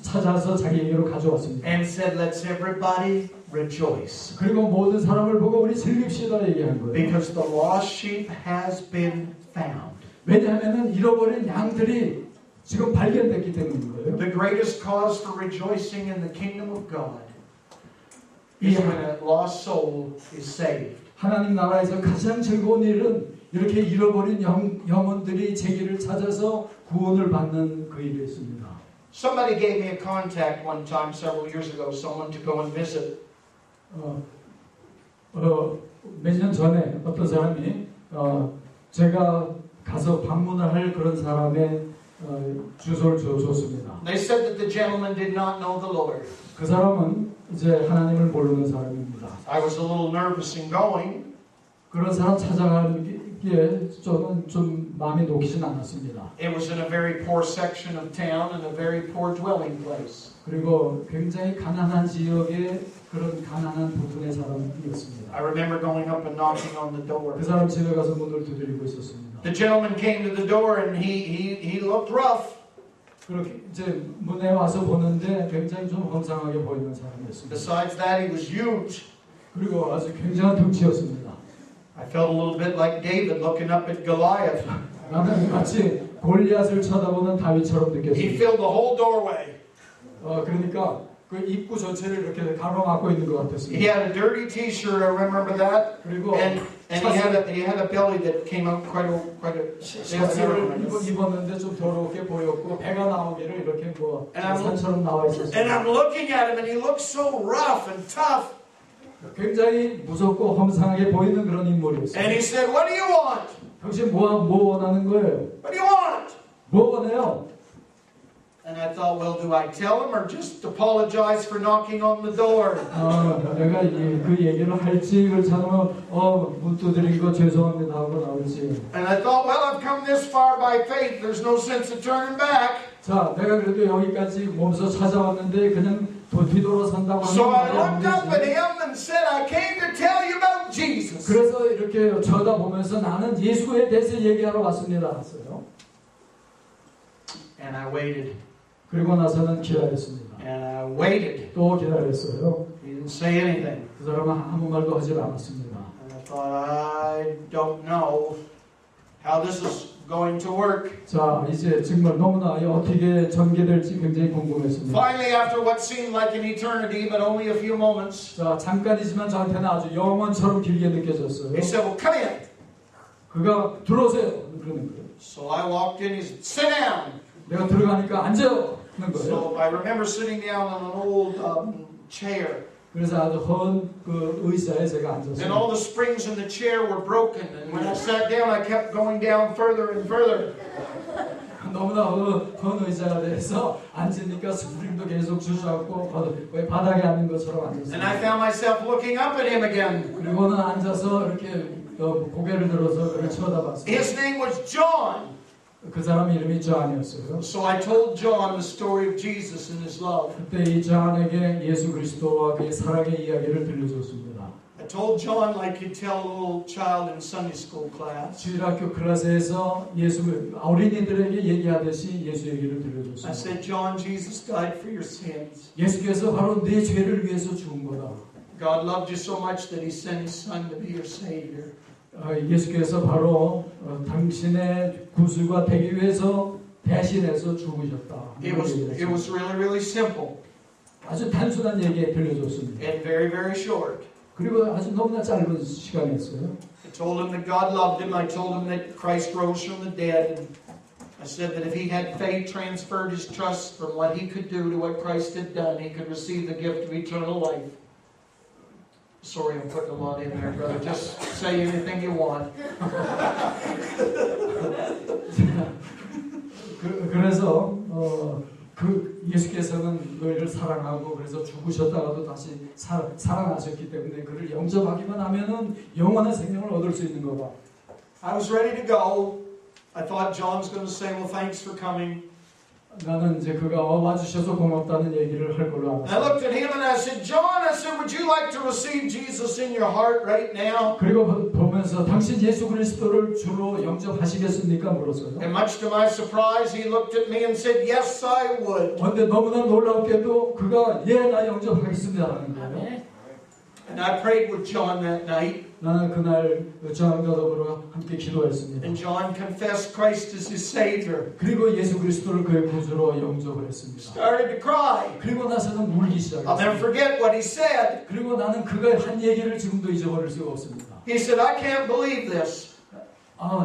찾아서 자기에게로 가져왔습니다. and said, let's everybody rejoice. 그리고 모든 사람을 보고 우리 즐깁시다 얘기한 거예요. Because the lost sheep has been found. 왜냐하면 잃어버린 양들이 지금 발견됐기 때문인 거예요. The greatest cause for rejoicing in the kingdom of God is when a lost soul is saved. 하나님 나라에서 가장 즐거운 일은 이렇게 잃어버린 영혼들이 자기를 찾아서 구원을 받는 그 일이 있습니다. Somebody gave me a contact one time several years ago, someone to go and visit. 몇 년 전에 어떤 사람이 제가 가서 방문을 할 그런 사람의 주소를 줬습니다. They said that the gentleman did not know the Lord. 그 사람은 이제 하나님을 모르는 사람입니다. I was a little nervous in going. 그런 사람 찾아가기에 저는 좀 마음이 놓이진 않았습니다. It was in a very poor section of town and a very poor dwelling place. 그리고 굉장히 가난한 지역의 그런 가난한 부분의 사람이었습니다. I remember going up and knocking on the door. 그 사람 집에 가서 문을 두드리고 있었습니다. The gentleman came to the door and he looked rough. 그렇게 이제 문에 와서 보는데 굉장히 좀 hom상하게 보이는 사람이었습니다. Besides that, he was huge. 그리고 아주 굉장한 덩치였습니다. I felt a little bit like David looking up at Goliath. 나는 마치 골리앗을 쳐다보는 다윗처럼 He 느꼈습니다. filled the whole doorway. 그러니까 그 입구 전체를 이렇게 가로막고 있는 것 He 같았습니다. had a dirty T-shirt. I remember that. 그리고 And he had a belly that came out quite a. 셔츠를 입었는데 좀 더럽게 보였고 배가 나오기를 이렇게 뭐 And I'm- 산처럼 나와 And 있었습니다. I'm looking at him, and he looks so rough and tough. 굉장히 무섭고 험상하게 보이는 그런 And 인물이었어요. he said, "What do you want? 당신 뭐 원하는 거예요? What do you want?" 뭐 원해요? And I thought, well, do I tell him or just apologize for knocking on the door? 내가 그 얘기를 할지 그렇지 않으면 문 두드린 거 죄송합니다 하고 나올지. And I thought, well, I've come this far by faith. There's no sense of turning back. 자, 내가 그래도 여기까지 몸소 찾아왔는데 그냥 뒤돌아선다고 So I 하는 looked up at 말이 안 him and said, I came to tell you about Jesus. 그래서 이렇게 쳐다보면서 나는 예수에 대해서 얘기하러 왔습니다 했어요. And I waited. 그리고 나서는 기다렸습니다. And I waited. 또 기다렸어요. He didn't say anything. 그 사람은 아무 말도 하지 않았습니다. And I thought, I don't know how this is going to work. 자, 이제 정말 너무나 어떻게 전개될지 굉장히 궁금했습니다. Finally, after what seemed like an eternity, but only a few moments, 자, 잠깐이지만 저한테는 아주 영원처럼 길게 느껴졌어요. he said, well, come in. 그가 들어오세요. 그러는 거예요. So I walked in. He said, sit down. 내가 들어가니까 앉아요. 하는 거예요. So I remember sitting down on an old chair. 그래서 아주 헌 그 의자에 제가 And 앉았어요. all the springs in the chair were broken. And when I sat down, I kept going down further and further. 너무나 헌 의자가 돼서 앉으니까 스프링도 계속 주저앉고 거의 바닥에 앉는 것처럼 And 앉았어요. I found myself looking up at him again. 그리고는 앉아서 이렇게 고개를 들어서 그를 쳐다봤어요. His name was John. 그 사람 이름이 존이었어요. So I told John the story of Jesus and his love. 그때 이 존에게 예수 그리스도와 그의 사랑의 이야기를 들려줬습니다. I told John like you tell a little child in Sunday school class. 주일학교 클래스에서 어린이들에게 얘기하듯이 예수 얘기를 I 들려줬습니다. said, John, Jesus died for your sins. 예수께서 바로 네 죄를 위해서 죽은 거다. God loved you so much that He sent His Son to be your Savior. 예수께서 바로 당신의 구주가 되기 위해서 대신해서 죽으셨다. It was really simple 아주 단순한 얘기 들려줬습니다. and very short. 그리고 아주 너무나 짧은 시간이었어요. I told him that God loved him. I told him that Christ rose from the dead. And I said that if he had faith, transferred his trust from what he could do to what Christ had done, he could receive the gift of eternal life. Sorry, I'm putting a lot in there, brother. Just say anything you want. 그래서 예수께서는 너희를 사랑하고 그래서 죽으셨다가도 다시 살아나셨기 때문에 그를 영접하기만 하면은 영원한 생명을 얻을 수 있는 거다. I was ready to go. I thought John's going to say, "Well, thanks for coming." 나는 이제 그가 와주셔서 고맙다는 얘기를 할 걸로 I 알았어요. looked at him and I said, "John," I said, "would you like to receive Jesus in your heart right now?" 그리고 보면서 당신 예수 그리스도를 주로 영접하시겠습니까? 물었어요. And much to my surprise, he looked at me and said, "Yes, I would." 그런데 너무나 놀랍게도 그가 나 영접하겠습니다 하는 거예요. And I prayed with John that night. 나는 그날 저한과 더불어 함께 기도했습니다. And John confessed Christ as his Savior. 그리고 예수 그리스도를 그의 구주로 영접을 했습니다. Started to cry. 그리고 나서는 울기 I'll never 시작했습니다. forget what he said. 그리고 나는 그가 한 얘기를 지금도 잊어버릴 수가 없습니다. He said, "I can't believe this.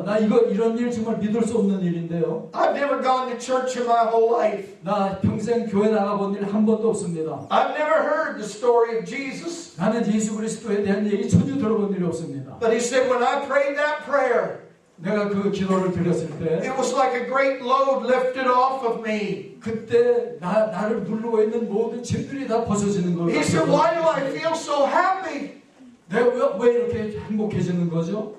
나 이런 일 정말 믿을 수 없는 일인데요. I've never gone to church in my whole life. 나 평생 교회 나가본 일 한 번도 없습니다. I've never heard the story of Jesus." 나는 예수 그리스도에 대한 얘기 전혀 들어본 일이 없습니다. But he said, "When I prayed that prayer, 내가 그 기도를 드렸을 때 it was like a great load lifted off of me." 그때 나를 누르고 있는 모든 짐들이 다 벗어지는 걸 He said, "Why do I feel so happy?" 내가 왜 이렇게 행복해지는 거죠?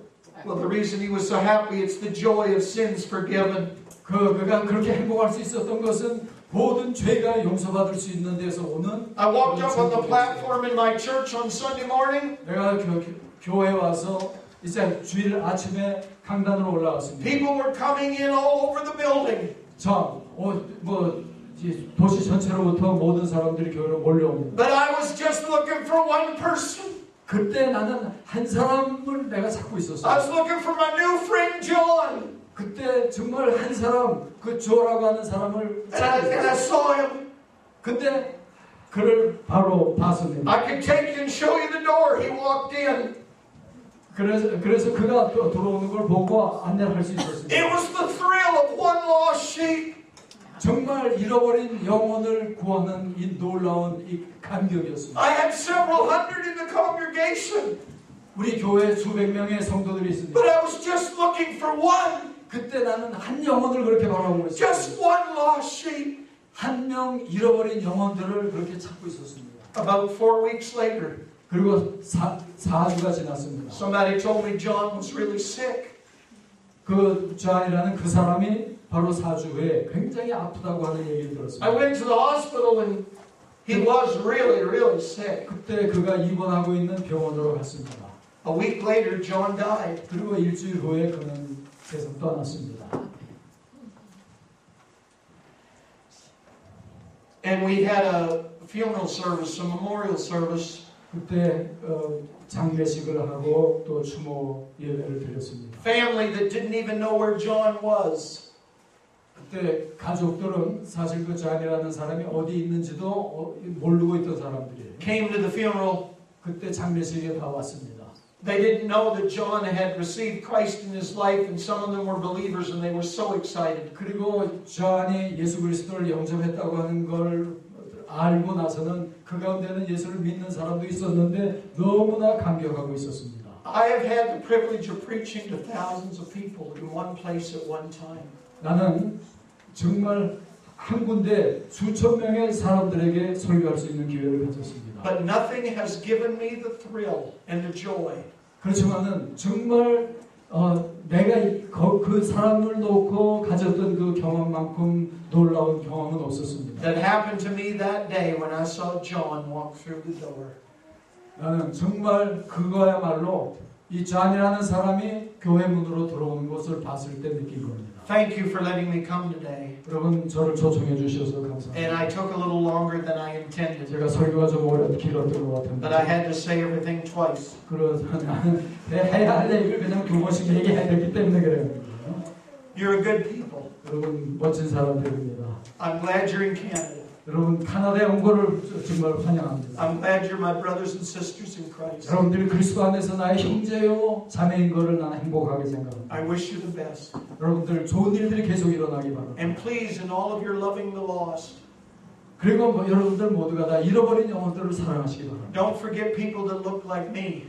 Well, the reason he was so happy, it's the joy of sins forgiven. 그가 그렇게 행복할 수 있었던 것은 모든 죄가 용서받을 수 있는 데서 오는 I walked up on the platform in my church on Sunday morning. 내가 교회에 와서 이제 주일 아침에 강단으로 올라왔습니다. People were coming in all over the building. 도시 전체로부터 모든 사람들이 교회로 몰려옵니다. But I was just looking for one person. 그때 나는 한 사람을 내가 찾고 I 있었어요. was looking for my new friend John. 그때 정말 한 사람, 그 조라고 하는 사람을 And I saw him. 근데 그를 바로 봤습니다. I could take you and show you the door. He walked in. 그래서 그가 들어오는 걸 보고 안내를 할 수 있었습니다. It was the thrill of one lost sheep. 정말 잃어버린 영혼을 구하는 이 놀라운 이 감격이었습니다. I had several hundred in the congregation. 우리 교회에 수백 명의 성도들이 있습니다. But I was just looking for one. 그때 나는 한 영혼을 그렇게 바라보고 있었어요. Just one lost sheep. 한 명 잃어버린 영혼들을 그렇게 찾고 있었습니다. About 4 weeks later, 그리고 4주가 지났습니다. somebody told me John was really sick. 그 존이라는 그 사람이 바로 4주 후에 굉장히 아프다고 하는 얘기를 I 들었습니다. went to the hospital and he was really, really sick. 그때 그가 입원하고 있는 병원으로 갔습니다. A week later, John died. 그리고 일주일 후에 그는 세상 떠났습니다. And we had a funeral service, a memorial service. 그때 장례식을 하고 또 추모 예배를 드렸습니다. Family that didn't even know where John was. 그때 가족들은 사실 그 존이라는 사람이 어디 있는지도 모르고 있던 사람들이에요. Came to the funeral. 그때 장례식에 다 왔습니다. They didn't know that John had received Christ in his life, and some of them were believers, and they were so excited. 그리고 존이 예수 그리스도를 영접했다고 하는 걸 알고 나서는 그 가운데는 예수를 믿는 사람도 있었는데 너무나 감격하고 있었습니다. I have had the privilege of preaching to thousands of people in one place at one time. 나는 정말 한 군데 수천 명의 사람들에게 설교할 수 있는 기회를 가졌습니다. But nothing has given me the thrill and the joy 그렇지만은 정말 내가 그 사람을 놓고 가졌던 그 경험만큼 놀라운 경험은 없었습니다. that happened to me that day when I saw John walk through the door. 나는 정말 그거야말로 이 존이라는 사람이 교회 문으로 들어오는 것을 봤을 때 느낀 겁니다. Thank you for letting me come today. 여러분 저를 초청해 주셔서 And 감사합니다. I took a little longer than I intended, 제가 설교가 좀 오래 길었던 것 but I 같은데 had to say everything twice. 그래서 나는 해야 할 얘기를 그냥 2번씩 얘기해야 되기 때문에 그래요. You're a good people. 여러분 멋진 사람들입니다. I'm glad you're in Canada. 여러분 카나다에 온 거를 정말 환영합니다. I'm glad you're my brothers and sisters in Christ. 여러분들이 그리스도 안에서 나의 형제요 자매인 거를 나는 행복하게 생각합니다. I wish you the best. 여러분들 좋은 일들이 계속 일어나기 바랍니다. And please, in all of your loving the lost, 그리고 뭐 여러분들 모두가 다 잃어버린 영혼들을 사랑하시기 바랍니다. Don't forget people that look like me.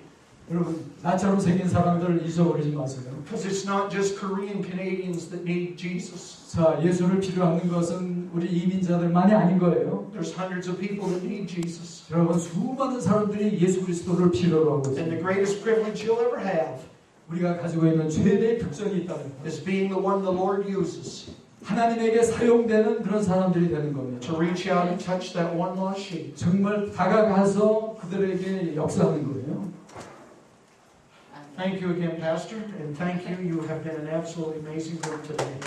여러분 나처럼 생긴 사람들을 잊어버리지 마세요. Because it's not just Korean Canadians that need Jesus. 자, 예수를 필요하는 것은 우리 이민자들만이 아닌 거예요. There's hundreds of people that need Jesus. 여러분 수많은 사람들이 예수 그리스도를 필요로 하고 And the 있습니다. greatest privilege you'll ever have 우리가 가지고 있는 최대의 특성이 있다는 것. is being the one the Lord uses 하나님에게 사용되는 그런 사람들이 되는 겁니다. to reach out and touch that one lost sheep. 정말 다가가서 그들에게 역사하는 거예요. Thank you again, Pastor, and thank you. You have been an absolutely amazing group today.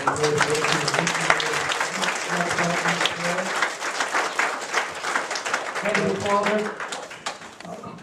Heavenly Father,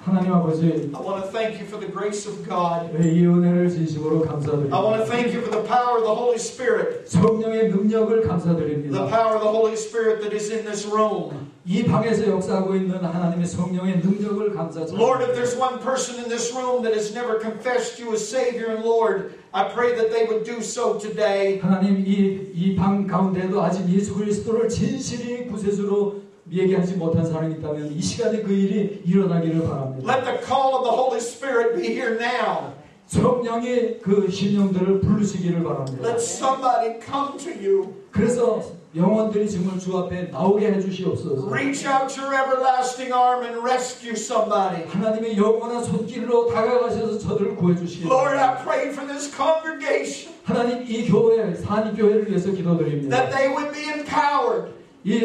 하나님 아버지, I want to thank you for the grace of God. 이 은혜를 진심으로 I want to 감사드립니다. thank you for the power of the Holy Spirit. 성령의 능력을 The 감사드립니다. power of the Holy Spirit that is in this room. 이 방에서 역사하고 있는 하나님의 성령의 능력을 Lord, if 감사드립니다. there's one person in this room that has never confessed you as Savior and Lord, I pray that they would do so today. 하나님 이 방 가운데도 아직 예수 그리스도를 진실히 구세주로 얘기하지 못한 사람이 있다면 이 시간에 그 일이 일어나기를 바랍니다. Let the call of the Holy Spirit be here now. 성령의 그 심령들을 부르시기를 바랍니다. Let somebody come to you. 그래서 영혼들이 정말 주 앞에 나오게 해주시옵소서. Reach out your everlasting arm and rescue somebody. 하나님의 영원한 손길로 다가가셔서 저들을 구해주시기 Lord, 바랍니다. I pray for this congregation 하나님 이 교회, 산입교회를 위해서 기도드립니다. that they would be empowered 이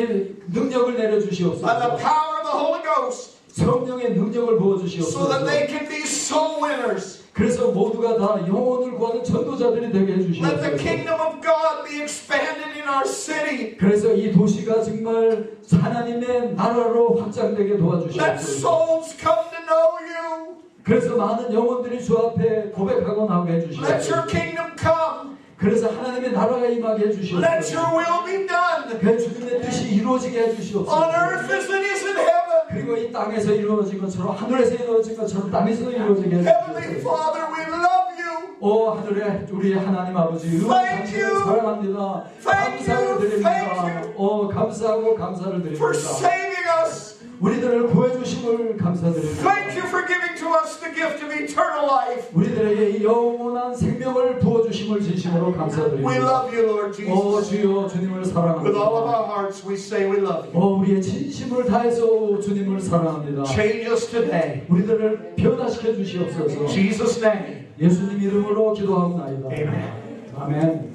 능력을 by the 내려주시옵소서. power of the Holy Ghost 성령의 능력을 so that 부어주시옵소서. they can be soul winners. 그래서 모두가 다 영혼을 구하는 전도자들이 되게 Let the 해주시옵소서. kingdom of God be expanded in our city. 그래서 이 도시가 정말 하나님의 나라로 확장되게 Let 도와주시옵소서. souls come to know you. 그래서 많은 영혼들이 주 앞에 고백하고 나오게 Let your 해주시옵소서. kingdom come. 그래서 하나님의 나라가 임하게 Let 해주시옵소서. your will be done 그 주님의 뜻이 이루어지게 on 해주시옵소서. earth as it is in heaven. 그리고 이 땅에서 이루어진 것처럼 하늘에서 이루어진 것처럼 땅에서 이루어지게 Heavenly 해주시옵소서. Father, we love you. 오 하늘에 우리 하나님 아버지 Thank 당신을 you. 사랑합니다. Thank 감사를 you. 드립니다. Thank 오 감사하고 감사를 For 드립니다. saving us. 우리들을 구해주심을 감사드립니다. Thank you for giving to us the gift of eternal life. 우리들에게 이 영원한 생명을 부어주심을 진심으로 We 감사드립니다. love you, Lord 오 Jesus. 주여 주님을 With all of 사랑합니다. our hearts, we say we love you. 오 우리의 진심을 다해서 주님을 사랑합니다. Change us today. 우리들을 변화시켜 주시옵소서. In Jesus' name. 예수님 이름으로 기도하옵나이다. Amen. 아멘.